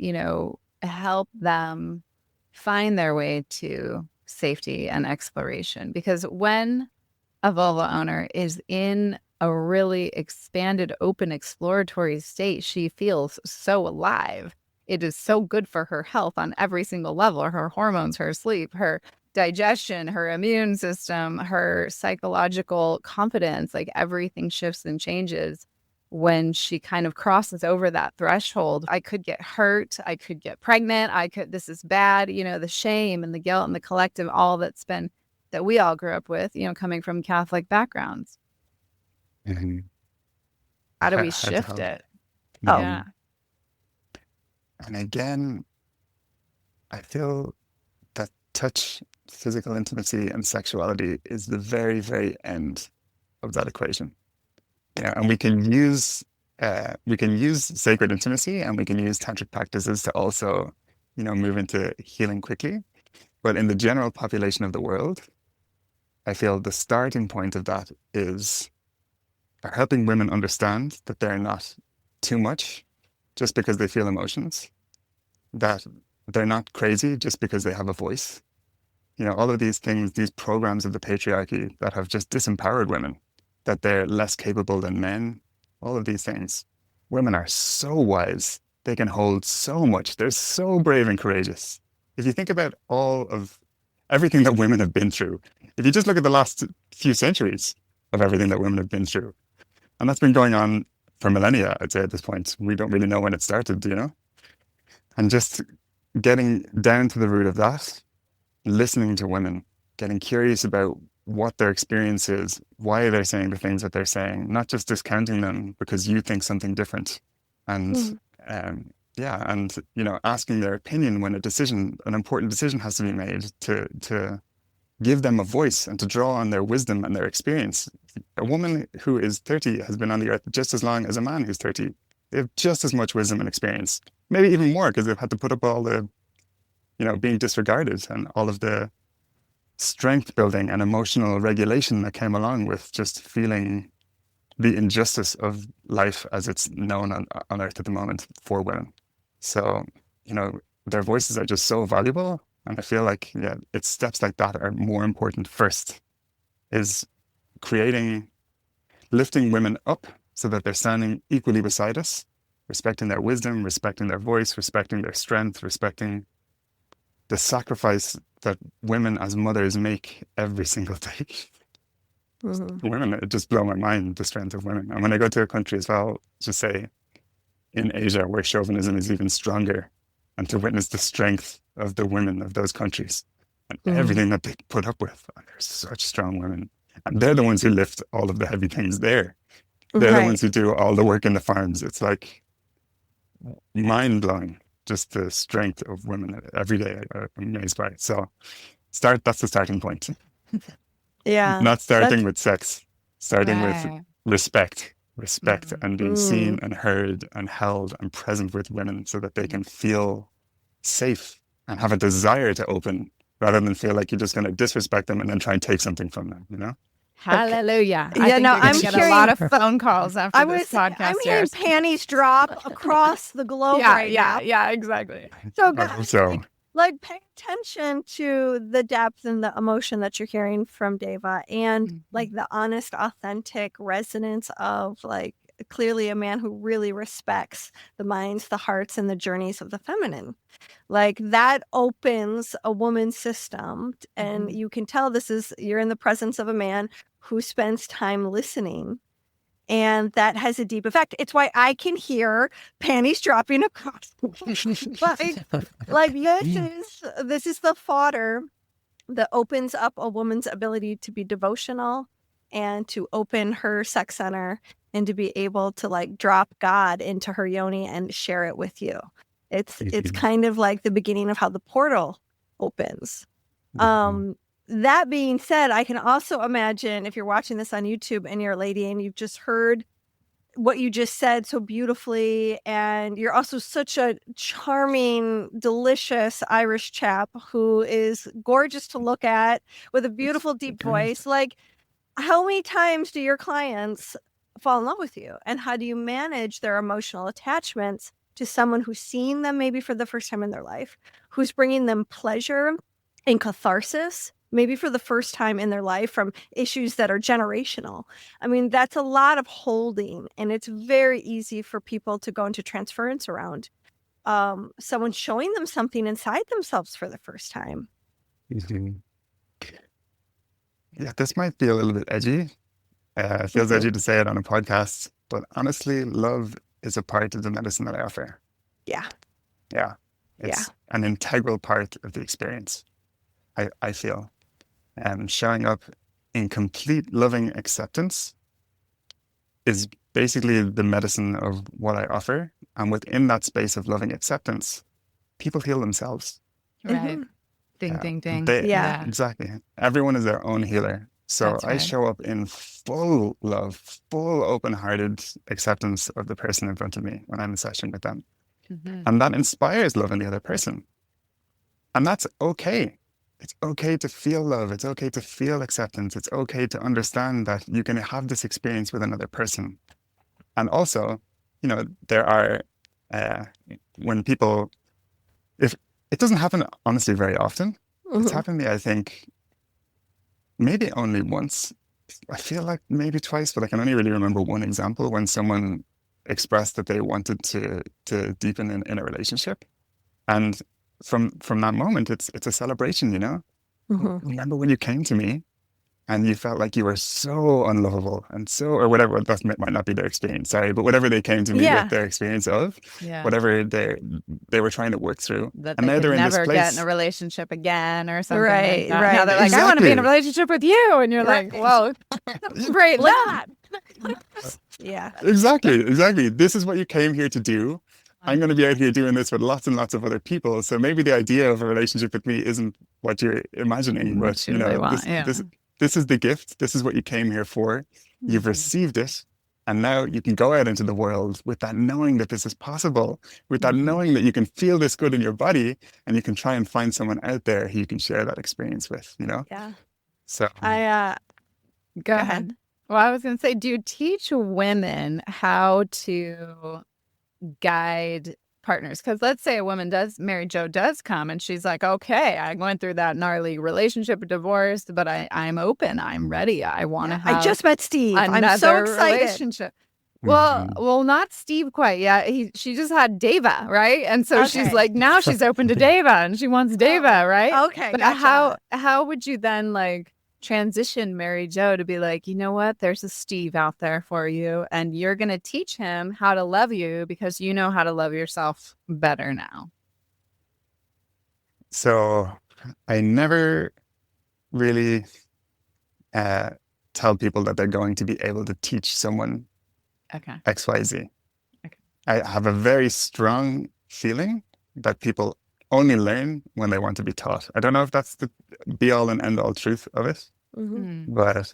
help them find their way to safety and exploration? Because when a vulva owner is in a really expanded, open, exploratory state, she feels so alive. It is so good for her health on every single level, her hormones, her sleep, her digestion, her immune system, her psychological confidence, like everything shifts and changes when she kind of crosses over that threshold. I could get hurt. I could get pregnant. This is bad, the shame and the guilt and the collective, all that we all grew up with, coming from Catholic backgrounds. Mhm. How do we How to shift help. it? Oh. Yeah. And again, I feel that touch, physical intimacy, and sexuality is the very, very end of that equation. And we can use sacred intimacy and we can use tantric practices to also, move into healing quickly. But in the general population of the world, I feel the starting point of that is helping women understand that they're not too much just because they feel emotions, that they're not crazy just because they have a voice. All of these things, these programs of the patriarchy that have just disempowered women, that they're less capable than men, all of these things. Women are so wise. They can hold so much. They're so brave and courageous. If you think about all of everything that women have been through, if you just look at the last few centuries of everything that women have been through, and that's been going on for millennia, I'd say at this point. We don't really know when it started, And just getting down to the root of that, listening to women, getting curious about what their experience is, why they're saying the things that they're saying, not just discounting them because you think something different. And asking their opinion when an important decision has to be made, to give them a voice and to draw on their wisdom and their experience. A woman who is 30 has been on the earth just as long as a man who's 30. They have just as much wisdom and experience, maybe even more, because they've had to put up all the, being disregarded and all of the strength building and emotional regulation that came along with just feeling the injustice of life as it's known on earth at the moment for women. So, their voices are just so valuable. And I feel like, it's steps like that are more important first, is lifting women up so that they're standing equally beside us, respecting their wisdom, respecting their voice, respecting their strength, respecting the sacrifice that women as mothers make every single day. Women, it just blows my mind, the strength of women. And when I go to a country as well, just say in Asia where chauvinism is even stronger, and to witness the strength of the women of those countries and everything that they put up with. And they're such strong women. And they're the ones who lift all of the heavy things there. They're the ones who do all the work in the farms. It's like mind-blowing, just the strength of women every day. I'm amazed by it. So that's the starting point. Yeah. Not starting with sex, starting with Right. respect and being seen Mm. and heard and held and present with women so that they can feel safe and have a desire to open rather than feel like you're just going to disrespect them and then try and take something from them, Hallelujah. Yeah, I think no, you're gonna I'm get hearing- a lot of phone calls after I'm this podcast. hearing airs. panties drop across the globe right now. Yeah, exactly. So I hope guys, so. like pay attention to the depth and the emotion that you're hearing from Devah, and like the honest, authentic resonance of like clearly a man who really respects the minds, the hearts, and the journeys of the feminine. Like that opens a woman's system, and you can tell you're in the presence of a man who spends time listening. And that has a deep effect. It's why I can hear panties dropping across. like this is the fodder that opens up a woman's ability to be devotional and to open her sex center and to be able to like drop God into her yoni and share it with you. It's kind of like the beginning of how the portal opens. That being said, I can also imagine if you're watching this on YouTube and you're a lady and you've just heard what you just said so beautifully, and you're also such a charming, delicious Irish chap who is gorgeous to look at with a beautiful, deep voice. Like, how many times do your clients fall in love with you? And how do you manage their emotional attachments to someone who's seeing them maybe for the first time in their life, who's bringing them pleasure and catharsis, maybe for the first time in their life from issues that are generational? I mean, that's a lot of holding, and it's very easy for people to go into transference around someone showing them something inside themselves for the first time. Yeah, this might be a little bit edgy. It feels edgy to say it on a podcast, but honestly, love is a part of the medicine that I offer. Yeah. Yeah. It's an integral part of the experience, I feel. Showing up in complete loving acceptance is basically the medicine of what I offer. And within that space of loving acceptance, people heal themselves. Right. Ding, ding, ding. Yeah. Exactly. Everyone is their own healer. So That's I right. show up in full love, full open-hearted acceptance of the person in front of me when I'm in session with them. And that inspires love in the other person. And that's okay. It's okay to feel love. It's okay to feel acceptance. It's okay to understand that you can have this experience with another person. And also, there are, when people, if it doesn't happen honestly very often, it's happened to me, I think, maybe only once. I feel like maybe twice, but I can only really remember one example when someone expressed that they wanted to deepen in a relationship. And from that moment, it's a celebration, Remember when you came to me and you felt like you were so unlovable and or whatever, that might not be their experience, sorry, but whatever they came to me with their experience of, whatever they were trying to work through. That and they now could they're in this never place. get in a relationship again or something. Right, like that. right. Now they're like, I want to be in a Exactly. relationship with you. And you're like, well, great. That. Yeah. Exactly. This is what you came here to do. I'm going to be out here doing this with lots and lots of other people. So maybe the idea of a relationship with me isn't what you're imagining, but you really want, this is the gift. This is what you came here for. You've received it. And now you can go out into the world with that knowing that this is possible, with that knowing that you can feel this good in your body, and you can try and find someone out there who you can share that experience with, Yeah. So Go ahead. Well, I was going to say, do you teach women how to guide partners? Because let's say a woman Mary Jo does come and she's like, okay, I went through that gnarly relationship, divorce, but I'm open. I'm ready. I want to have I just met Steve. another I'm so excited. relationship. Well, not Steve quite yet. She just had Devah, right? And so she's like, now she's open to Devah and she wants Devah, right? Okay. But Gotcha. how would you then transition Mary Jo to be like, you know what, there's a Steve out there for you and you're going to teach him how to love you because you know how to love yourself better now? So I never really tell people that they're going to be able to teach someone XYZ. Okay. I have a very strong feeling that people only learn when they want to be taught. I don't know if that's the be all and end all truth of it, but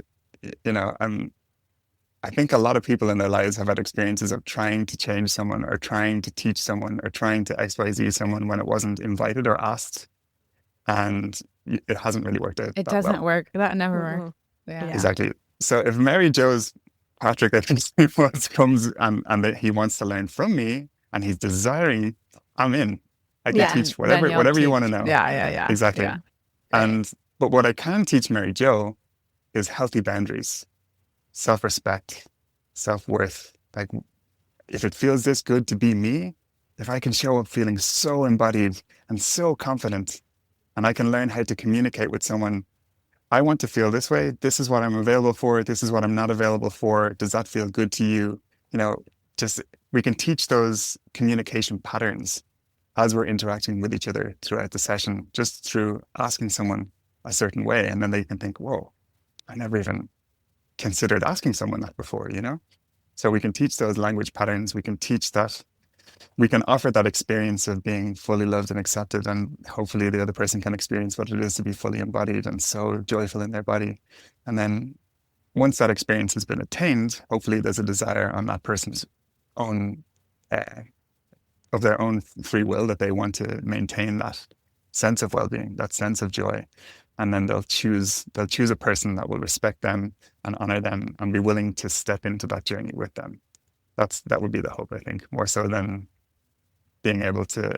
I think a lot of people in their lives have had experiences of trying to change someone or trying to teach someone or trying to XYZ someone when it wasn't invited or asked, and it hasn't really worked out. It that doesn't well. work. That never works. Yeah. Exactly. So if Mary Jo's Patrick, I think he was, comes and he wants to learn from me and he's desiring, I'm in. I can Yeah. teach Then you'll whatever you want to teach. know. Yeah. Exactly. Yeah. And but what I can teach Mary Jo is healthy boundaries, self-respect, self-worth. Like if it feels this good to be me, if I can show up feeling so embodied and so confident, and I can learn how to communicate with someone, I want to feel this way. This is what I'm available for. This is what I'm not available for. Does that feel good to you? You know, just we can teach those communication patterns as we're interacting with each other throughout the session, just through asking someone a certain way. And then they can think, whoa, I never even considered asking someone that before, you know? So we can teach those language patterns. We can teach that. We can offer that experience of being fully loved and accepted. And hopefully the other person can experience what it is to be fully embodied and so joyful in their body. And then once that experience has been attained, hopefully there's a desire on that person's own, of their own free will, that they want to maintain that sense of well-being, that sense of joy. And then they'll choose a person that will respect them and honor them and be willing to step into that journey with them. That would be the hope, I think, more so than being able to,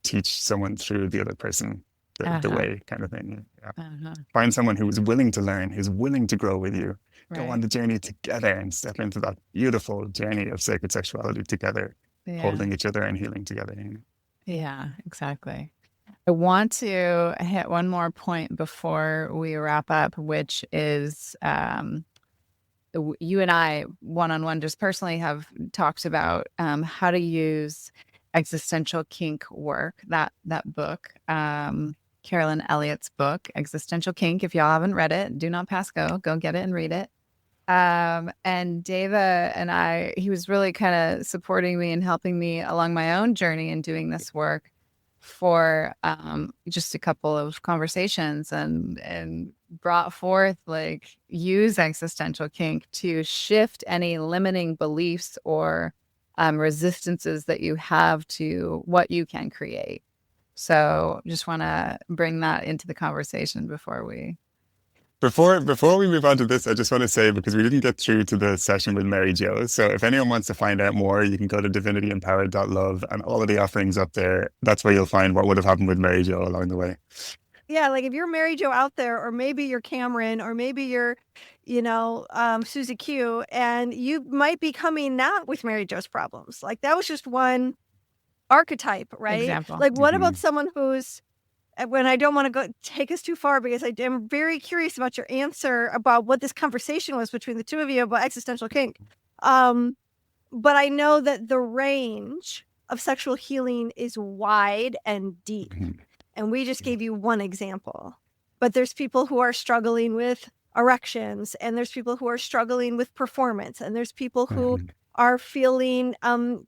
teach someone through the other person the way kind of thing. Yeah. Find someone who is willing to learn, who's willing to grow with you, go on the journey together and step into that beautiful journey of sacred sexuality together, holding each other and healing together. Yeah, exactly. I want to hit one more point before we wrap up, which is you and I, one-on-one, just personally have talked about how to use existential kink work, that book, Carolyn Elliott's book, Existential Kink. If y'all haven't read it, do not pass go. Go get it and read it. And Devah and he was really kind of supporting me and helping me along my own journey in doing this work for just a couple of conversations and brought forth use existential kink to shift any limiting beliefs or resistances that you have to what you can create. So just want to bring that into the conversation before we move on to this, I just want to say, because we didn't get through to the session with Mary Jo, so if anyone wants to find out more, you can go to divinityempowered.love and all of the offerings up there. That's where you'll find what would have happened with Mary Jo along the way. Yeah, if you're Mary Jo out there, or maybe you're Cameron, or maybe you're, Susie Q, and you might be coming not with Mary Jo's problems. That was just one archetype, right? Example. What about someone who's, when I don't want to take us too far, because I am very curious about your answer about what this conversation was between the two of you about existential kink. But I know that the range of sexual healing is wide and deep. And we just gave you one example. But there's people who are struggling with erections, and there's people who are struggling with performance, and there's people who are feeling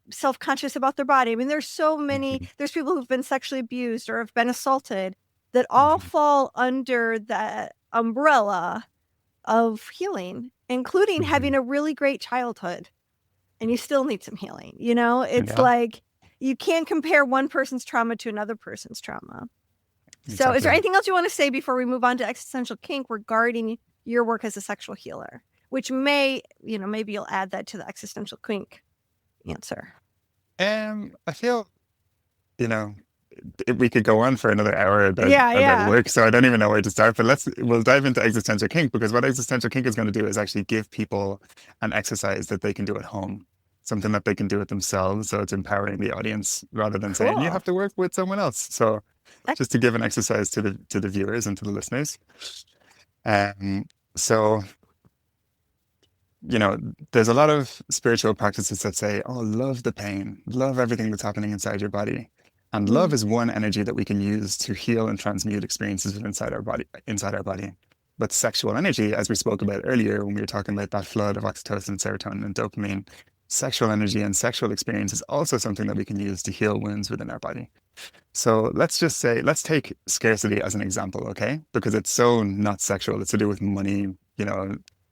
self-conscious about their body. I mean, there's so many, there's people who've been sexually abused or have been assaulted that all fall under the umbrella of healing, including having a really great childhood. And you still need some healing. It's you can't compare one person's trauma to another person's trauma. Exactly. So is there anything else you want to say before we move on to existential kink regarding your work as a sexual healer? Which may, maybe you'll add that to the existential kink answer. I feel, we could go on for another hour about work, so I don't even know where to start. But we'll dive into existential kink, because what existential kink is going to do is actually give people an exercise that they can do at home, something that they can do it themselves. So it's empowering the audience rather than saying you have to work with someone else. So just to give an exercise to the viewers and to the listeners. So, there's a lot of spiritual practices that say, love the pain, love everything that's happening inside your body. And love is one energy that we can use to heal and transmute experiences inside our body. But sexual energy, as we spoke about earlier, when we were talking about that flood of oxytocin, serotonin, and dopamine, sexual energy and sexual experience is also something that we can use to heal wounds within our body. So let's take scarcity as an example, okay? Because it's so not sexual. It's to do with money.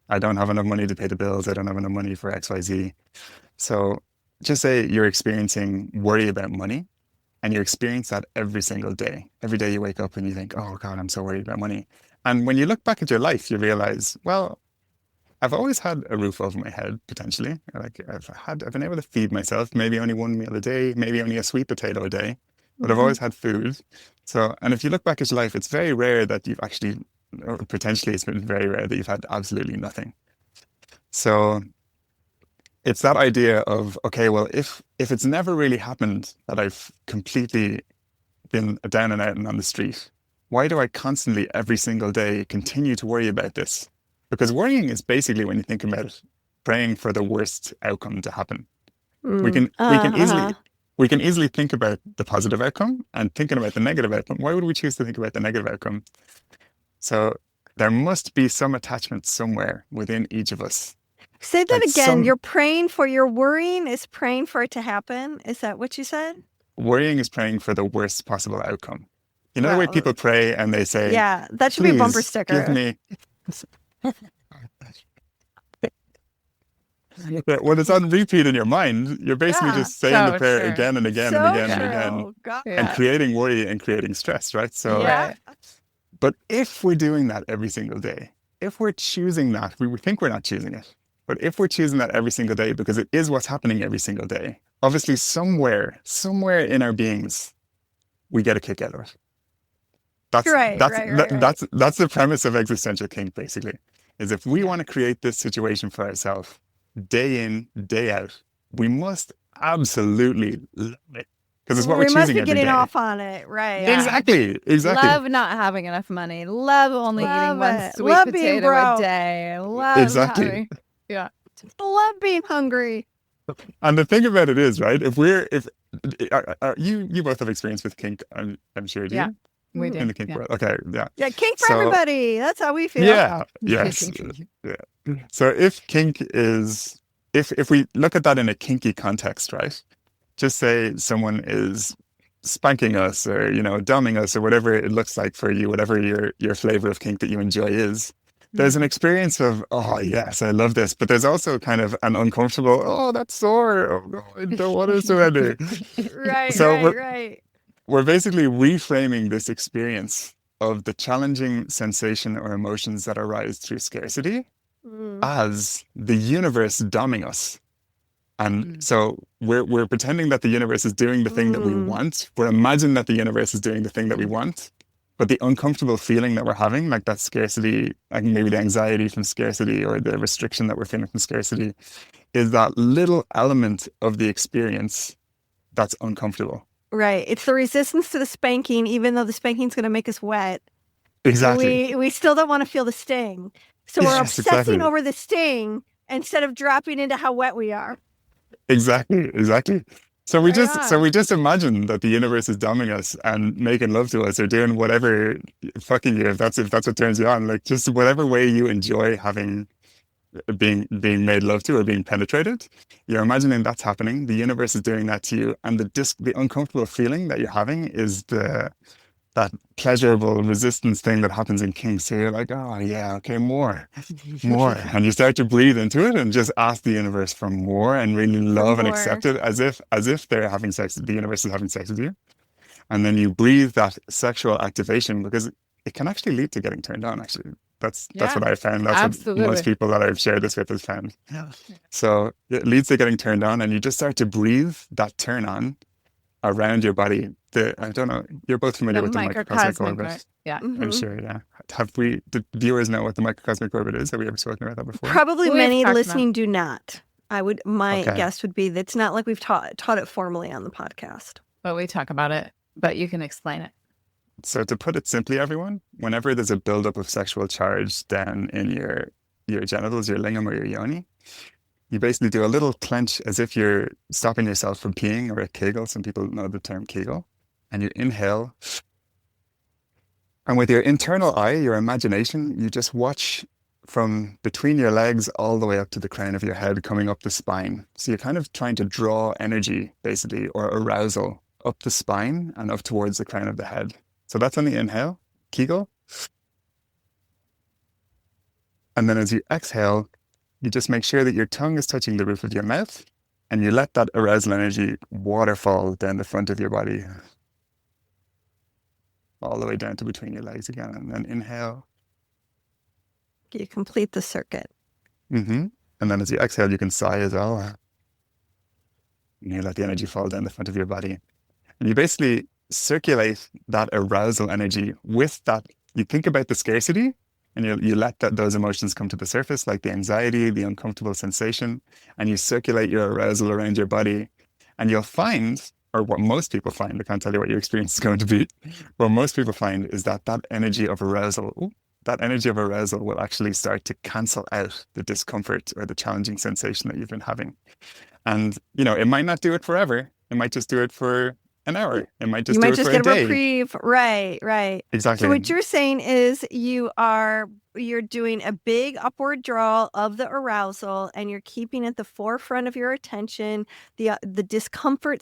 I don't have enough money to pay the bills. I don't have enough money for XYZ. So just say you're experiencing worry about money, and you experience that every single day. Every day you wake up and you think, oh God, I'm so worried about money. And when you look back at your life, you realize, well, I've always had a roof over my head, potentially. Like I've been able to feed myself, maybe only one meal a day, maybe only a sweet potato a day, but I've always had food. So, and if you look back at your life, it's very rare that you've actually, or potentially it's been very rare that you've had absolutely nothing. So it's that idea of, okay, well, if it's never really happened that I've completely been down and out and on the street, why do I constantly, every single day, continue to worry about this? Because worrying is basically, when you think about it, praying for the worst outcome to happen. We can we can easily think about the positive outcome and thinking about the negative outcome. Why would we choose to think about the negative outcome? So there must be some attachment somewhere within each of us. Say that again. You're praying for, your worrying is praying for it to happen. Is that what you said? Worrying is praying for the worst possible outcome. You know the way people pray and they say, yeah, that should be a bumper sticker. Give me. When it's on repeat in your mind, you're basically just saying the prayer again and again and again and again, and creating worry and creating stress, right? So, but if we're doing that every single day, if we're choosing that, we think we're not choosing it, but if we're choosing that every single day, because it is what's happening every single day, obviously somewhere in our beings, we get a kick out of it. That's the premise of existential kink, basically, is if we want to create this situation for ourselves, day in, day out, we must absolutely love it. Because it's what we're choosing every day. We must be getting off on it, right? Yeah. Exactly. Love not having enough money. Love only eating one sweet potato a day. Love having, love being hungry. And the thing about it is, right? If you both have experience with kink, I'm sure, do you? We do. In the kink world. Okay, yeah. Yeah, kink for everybody. That's how we feel. Yeah, yes. So if kink is, if we look at that in a kinky context, right? Just say someone is spanking us or, dumbing us or whatever it looks like for you, whatever your flavor of kink that you enjoy is. There's an experience of, oh, yes, I love this. But there's also kind of an uncomfortable, oh, that's sore. Oh, no, I don't want to surrender. Right. We're basically reframing this experience of the challenging sensation or emotions that arise through scarcity as the universe doming us. And so we're pretending that the universe is doing the thing that we want. We're imagining that the universe is doing the thing that we want. But the uncomfortable feeling that we're having, like that scarcity, like maybe the anxiety from scarcity or the restriction that we're feeling from scarcity, is that little element of the experience that's uncomfortable. Right. It's the resistance to the spanking, even though the spanking's going to make us wet. Exactly. We still don't want to feel the sting. So we're obsessing over the sting instead of dropping into how wet we are. Exactly. So we just imagine that the universe is doming us and making love to us or doing whatever, fucking you, if that's what turns you on, like just whatever way you enjoy having being made love to or being penetrated. You're imagining that's happening. The universe is doing that to you, and the uncomfortable feeling that you're having is that pleasurable resistance thing that happens in kink. So you're like, oh yeah, okay, more, and you start to breathe into it and just ask the universe for more and really love and accept it as if they're having sex. The universe is having sex with you, and then you breathe that sexual activation, because it can actually lead to getting turned on. Actually, that's what I found. That's what most people that I've shared this with have found. Yeah. So it leads to getting turned on, and you just start to breathe that turn on around your body. I don't know, you're both familiar with the microcosmic orbit. Right? Yeah. I'm sure, yeah. Do viewers know what the microcosmic orbit is? Have we ever spoken about that before? Probably many listening do not. My guess would be that it's not like we've taught it formally on the podcast. But we talk about it, but you can explain it. So to put it simply, everyone, whenever there's a buildup of sexual charge down in your genitals, your lingam or your yoni, you basically do a little clench as if you're stopping yourself from peeing, or a kegel. Some people know the term kegel. And you inhale. And with your internal eye, your imagination, you just watch from between your legs all the way up to the crown of your head, coming up the spine. So you're kind of trying to draw energy, basically, or arousal up the spine and up towards the crown of the head. So that's on the inhale, kegel. And then as you exhale, you just make sure that your tongue is touching the roof of your mouth, and you let that arousal energy waterfall down the front of your body, all the way down to between your legs again. And then inhale. You complete the circuit. And then as you exhale, you can sigh as well. And you let the energy fall down the front of your body. And you basically circulate that arousal energy with that. You think about the scarcity and you let those emotions come to the surface, like the anxiety, the uncomfortable sensation, and you circulate your arousal around your body. And you'll find, or what most people find, I can't tell you what your experience is going to be, what most people find is that that energy of arousal will actually start to cancel out the discomfort or the challenging sensation that you've been having. And, it might not do it forever. It might just do it for an hour. It might You just do might it just for a get a day. reprieve. Right, right. So Exactly. what you're saying is you're doing a big upward draw of the arousal, and you're keeping at the forefront of your attention the discomfort,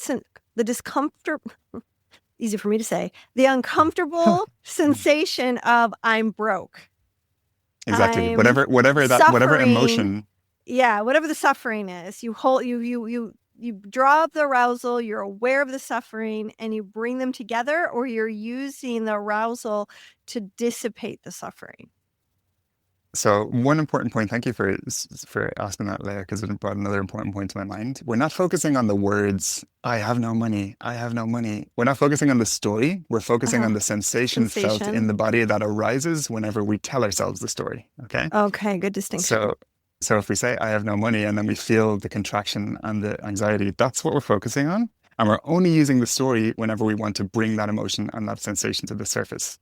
easy for me to say, the uncomfortable sensation of I'm broke. Exactly. I'm Whatever suffering. emotion. Yeah, whatever the suffering is, you draw up the arousal, you're aware of the suffering, and you bring them together, or you're using the arousal to dissipate the suffering. So one important point, thank you for asking that, Leah, because it brought another important point to my mind. We're not focusing on the words, I have no money, I have no money. We're not focusing on the story. We're focusing on the sensation felt in the body that arises whenever we tell ourselves the story. Okay. Okay, good distinction. So if we say, I have no money, and then we feel the contraction and the anxiety, that's what we're focusing on. And we're only using the story whenever we want to bring that emotion and that sensation to the surface.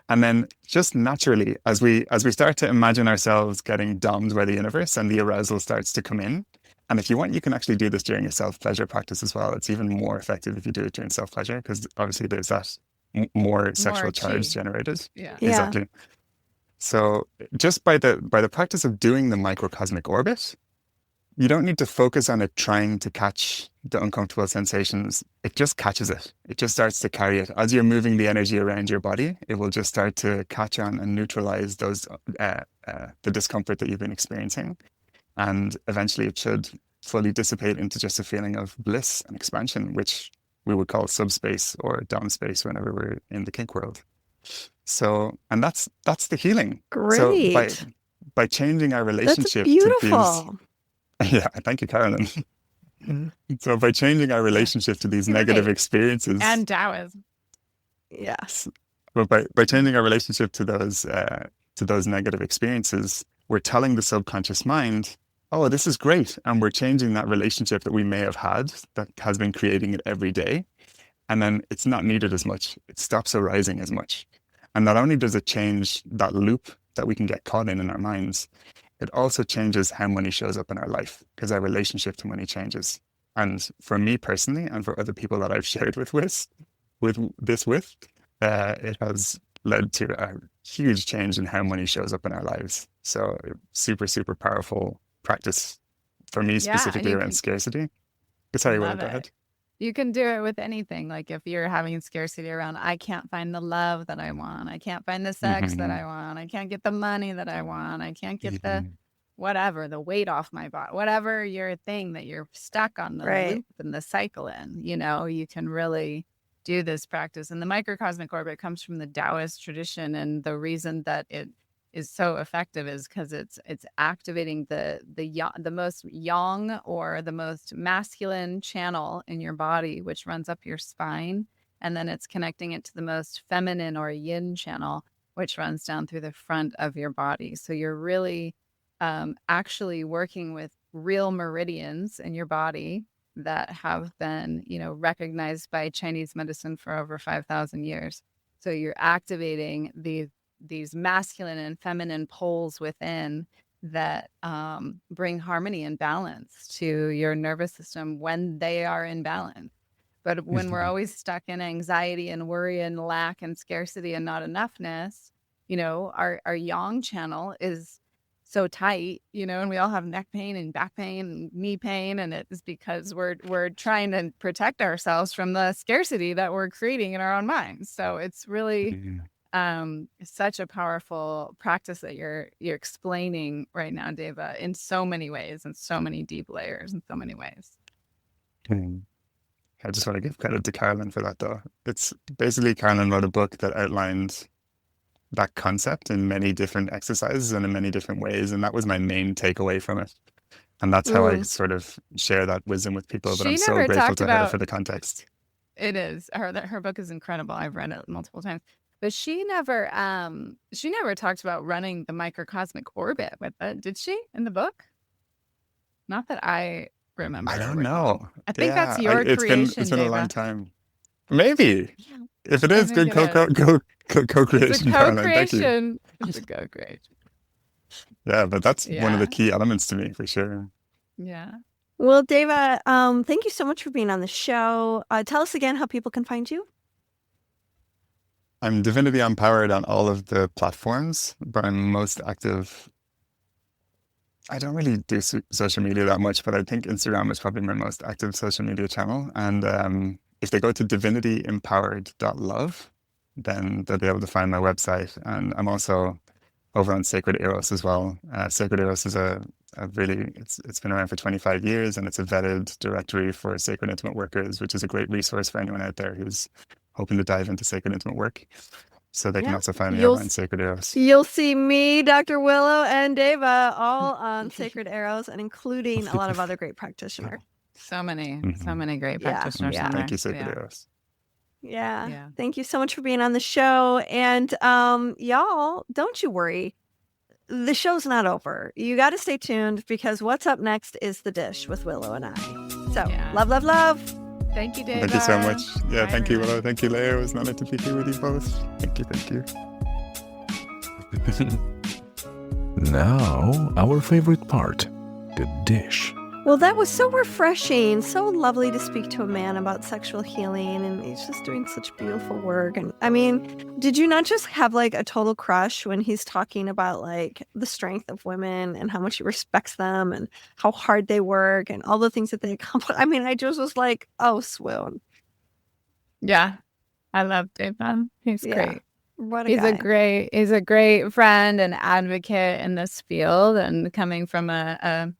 And then just naturally, as we start to imagine ourselves getting domed by the universe and the arousal starts to come in, and if you want, you can actually do this during a self-pleasure practice as well. It's even more effective if you do it during self-pleasure, because obviously there's that more sexual charge generated. Yeah. Exactly. So just by the practice of doing the microcosmic orbit, you don't need to focus on it trying to catch the uncomfortable sensations. It just catches it. It just starts to carry it. As you're moving the energy around your body, it will just start to catch on and neutralize those the discomfort that you've been experiencing. And eventually it should fully dissipate into just a feeling of bliss and expansion, which we would call subspace or dom space whenever we're in the kink world. So, and that's the healing. Great. So by changing our relationship That's to beautiful. yeah, thank you, Carolyn. So by changing our relationship to these negative experiences and Taoism, yes, but by changing our relationship to those negative experiences, we're telling the subconscious mind, oh, this is great, and we're changing that relationship that we may have had that has been creating it every day, and then it's not needed as much. It stops arising as much, and not only does it change that loop that we can get caught in our minds, it also changes how money shows up in our life, because our relationship to money changes. And for me personally, and for other people that I've shared it has led to a huge change in how money shows up in our lives. So super, super powerful practice for me, specifically around scarcity. Sorry, go ahead. You can do it with anything. Like if you're having scarcity around, I can't find the love that I want. I can't find the sex that I want. I can't get the money that I want. I can't get the whatever, the weight off my body, whatever your thing that you're stuck on the loop and the cycle in, you can really do this practice. And the microcosmic orbit comes from the Taoist tradition. And the reason that it is so effective is because it's activating the most yang or the most masculine channel in your body, which runs up your spine, and then it's connecting it to the most feminine or yin channel, which runs down through the front of your body. So you're really actually working with real meridians in your body that have been recognized by Chinese medicine for over 5,000 years. So you're activating these masculine and feminine poles within that bring harmony and balance to your nervous system when they are in balance. But when we're always stuck in anxiety and worry and lack and scarcity and not enoughness, our yang channel is so tight, and we all have neck pain and back pain and knee pain, and it is because we're trying to protect ourselves from the scarcity that we're creating in our own minds. So it's really such a powerful practice that you're explaining right now, Devah, in so many ways, and so many deep layers, in so many ways. I just want to give credit to Carolyn for that, though. It's basically Carolyn wrote a book that outlined that concept in many different exercises and in many different ways. And that was my main takeaway from it. And that's how I sort of share that wisdom with people. But She I'm so never grateful talked to her about for the context. it is her book is incredible. I've read it multiple times. But she never talked about running the microcosmic orbit with it, did she, in the book? Not that I remember. I don't recalling. know. I think that's Yeah, your it's creation, been a long Devah. time. Maybe. Yeah, If it I is, think good it is. It's a co-creation, Caroline. Thank you. co-creation. It's a co-creation. Yeah, but that's one of the Yeah. key elements to me for sure. Yeah. Well, Devah, thank you so much for being on the show. Tell us again how people can find you. I'm Divinity Empowered on all of the platforms, but I'm most active. I don't really do social media that much, but I think Instagram is probably my most active social media channel. And if they go to divinityempowered.love, then they'll be able to find my website. And I'm also over on Sacred Eros as well. Sacred Eros is a really, it's been around for 25 years, and it's a vetted directory for sacred intimate workers, which is a great resource for anyone out there who's hoping to dive into sacred intimate work. So they can also find me over on Sacred Eros. You'll see me, Dr. Willow, and Devah all on Sacred Arrows, and including a lot of other great practitioners. So many great Yeah, practitioners yeah. on there. Thank you, Sacred Eros. Yeah. Yeah. Thank you so much for being on the show. And y'all, don't you worry. The show's not over. You got to stay tuned, because what's up next is The Dish with Willow and I. So Yeah. love, love, love. Thank you, Devah. Thank you so much. Yeah, Bye, thank you, everyone. Willow. Thank you, Leah. It was an honor to be here with you both. Thank you. Now, our favorite part, the dish. Well, that was so refreshing. So lovely to speak to a man about sexual healing, and he's just doing such beautiful work. And I mean, did you not just have like a total crush when he's talking about like the strength of women and how much he respects them and how hard they work and all the things that they accomplish? I mean, I just was like, oh, swoon. Yeah. I love Devah. He's Yeah. great. What a He's guy. a great friend and advocate in this field, and coming from a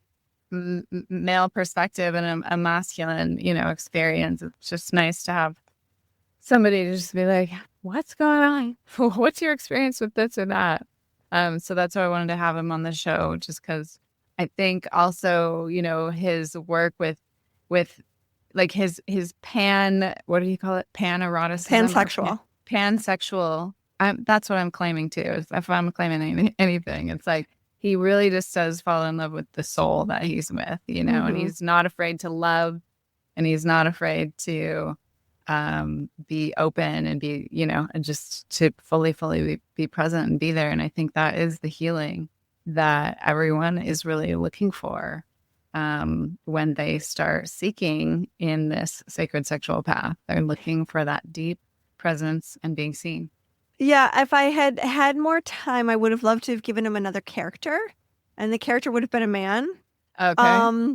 male perspective and a masculine, experience. It's just nice to have somebody to just be like, what's going on? What's your experience with this or that? So that's why I wanted to have him on the show, just because I think also, his work with like his pan, what do you call it? Pan-eroticism? Pansexual. Pansexual. That's what I'm claiming too. If I'm claiming anything, it's like he really just does fall in love with the soul that he's with, and he's not afraid to love, and he's not afraid to be open and be, and just to fully be present and be there. And I think that is the healing that everyone is really looking for when they start seeking in this sacred sexual path. They're looking for that deep presence and being seen. Yeah, if I had had more time, I would have loved to have given him another character, and the character would have been a man. Okay.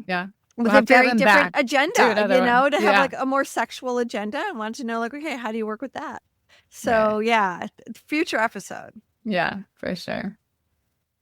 Yeah. With We'll a very have to have him different back. Do agenda, another one. to have Yeah. like a more sexual agenda, and want to know like, okay, how do you work with that? So yeah, future episode. Yeah, for sure.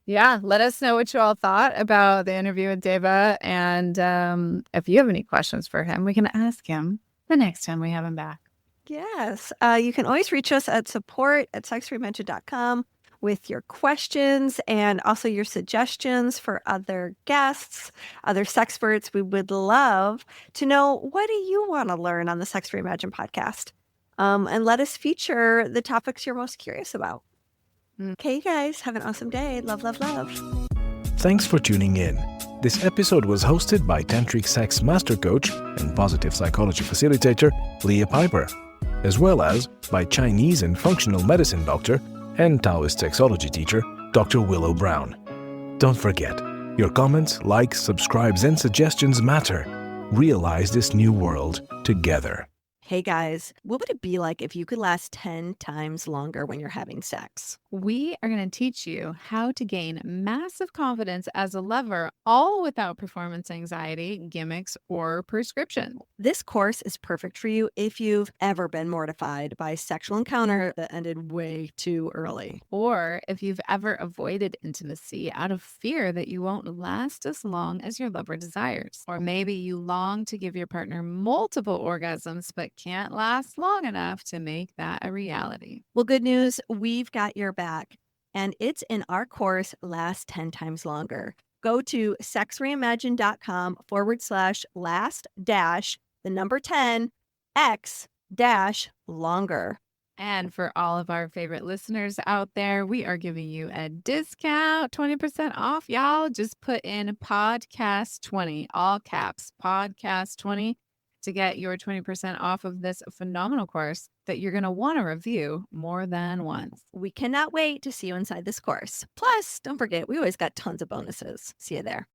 Yeah, let us know what you all thought about the interview with Devah, and if you have any questions for him, we can ask him the next time we have him back. Yes. You can always reach us at support@sexreimagined.com with your questions and also your suggestions for other guests, other sexperts. We would love to know, what do you want to learn on the Sex Reimagined podcast? And let us feature the topics you're most curious about. Okay, you guys, have an awesome day. Love, love, love. Thanks for tuning in. This episode was hosted by Tantric Sex Master Coach and Positive Psychology Facilitator Leah Piper, as well as by Chinese and Functional Medicine Doctor and Taoist Sexology Teacher Dr. Willow Brown. Don't forget, your comments, likes, subscribes, and suggestions matter. Realize this new world together. Hey guys, what would it be like if you could last 10 times longer when you're having sex? We are going to teach you how to gain massive confidence as a lover, all without performance anxiety, gimmicks, or prescription. This course is perfect for you if you've ever been mortified by a sexual encounter that ended way too early. Or if you've ever avoided intimacy out of fear that you won't last as long as your lover desires. Or maybe you long to give your partner multiple orgasms but can't last long enough to make that a reality. Well, good news, we've got your back back, and it's in our course, Last 10 Times Longer. Go to sexreimagine.com/last dash the number 10 X dash longer. And for all of our favorite listeners out there, we are giving you a discount, 20% off, y'all. Just put in podcast 20, all caps, podcast 20 to get your 20% off of this phenomenal course that you're going to want to review more than once. We cannot wait to see you inside this course. Plus, don't forget, we always got tons of bonuses. See you there.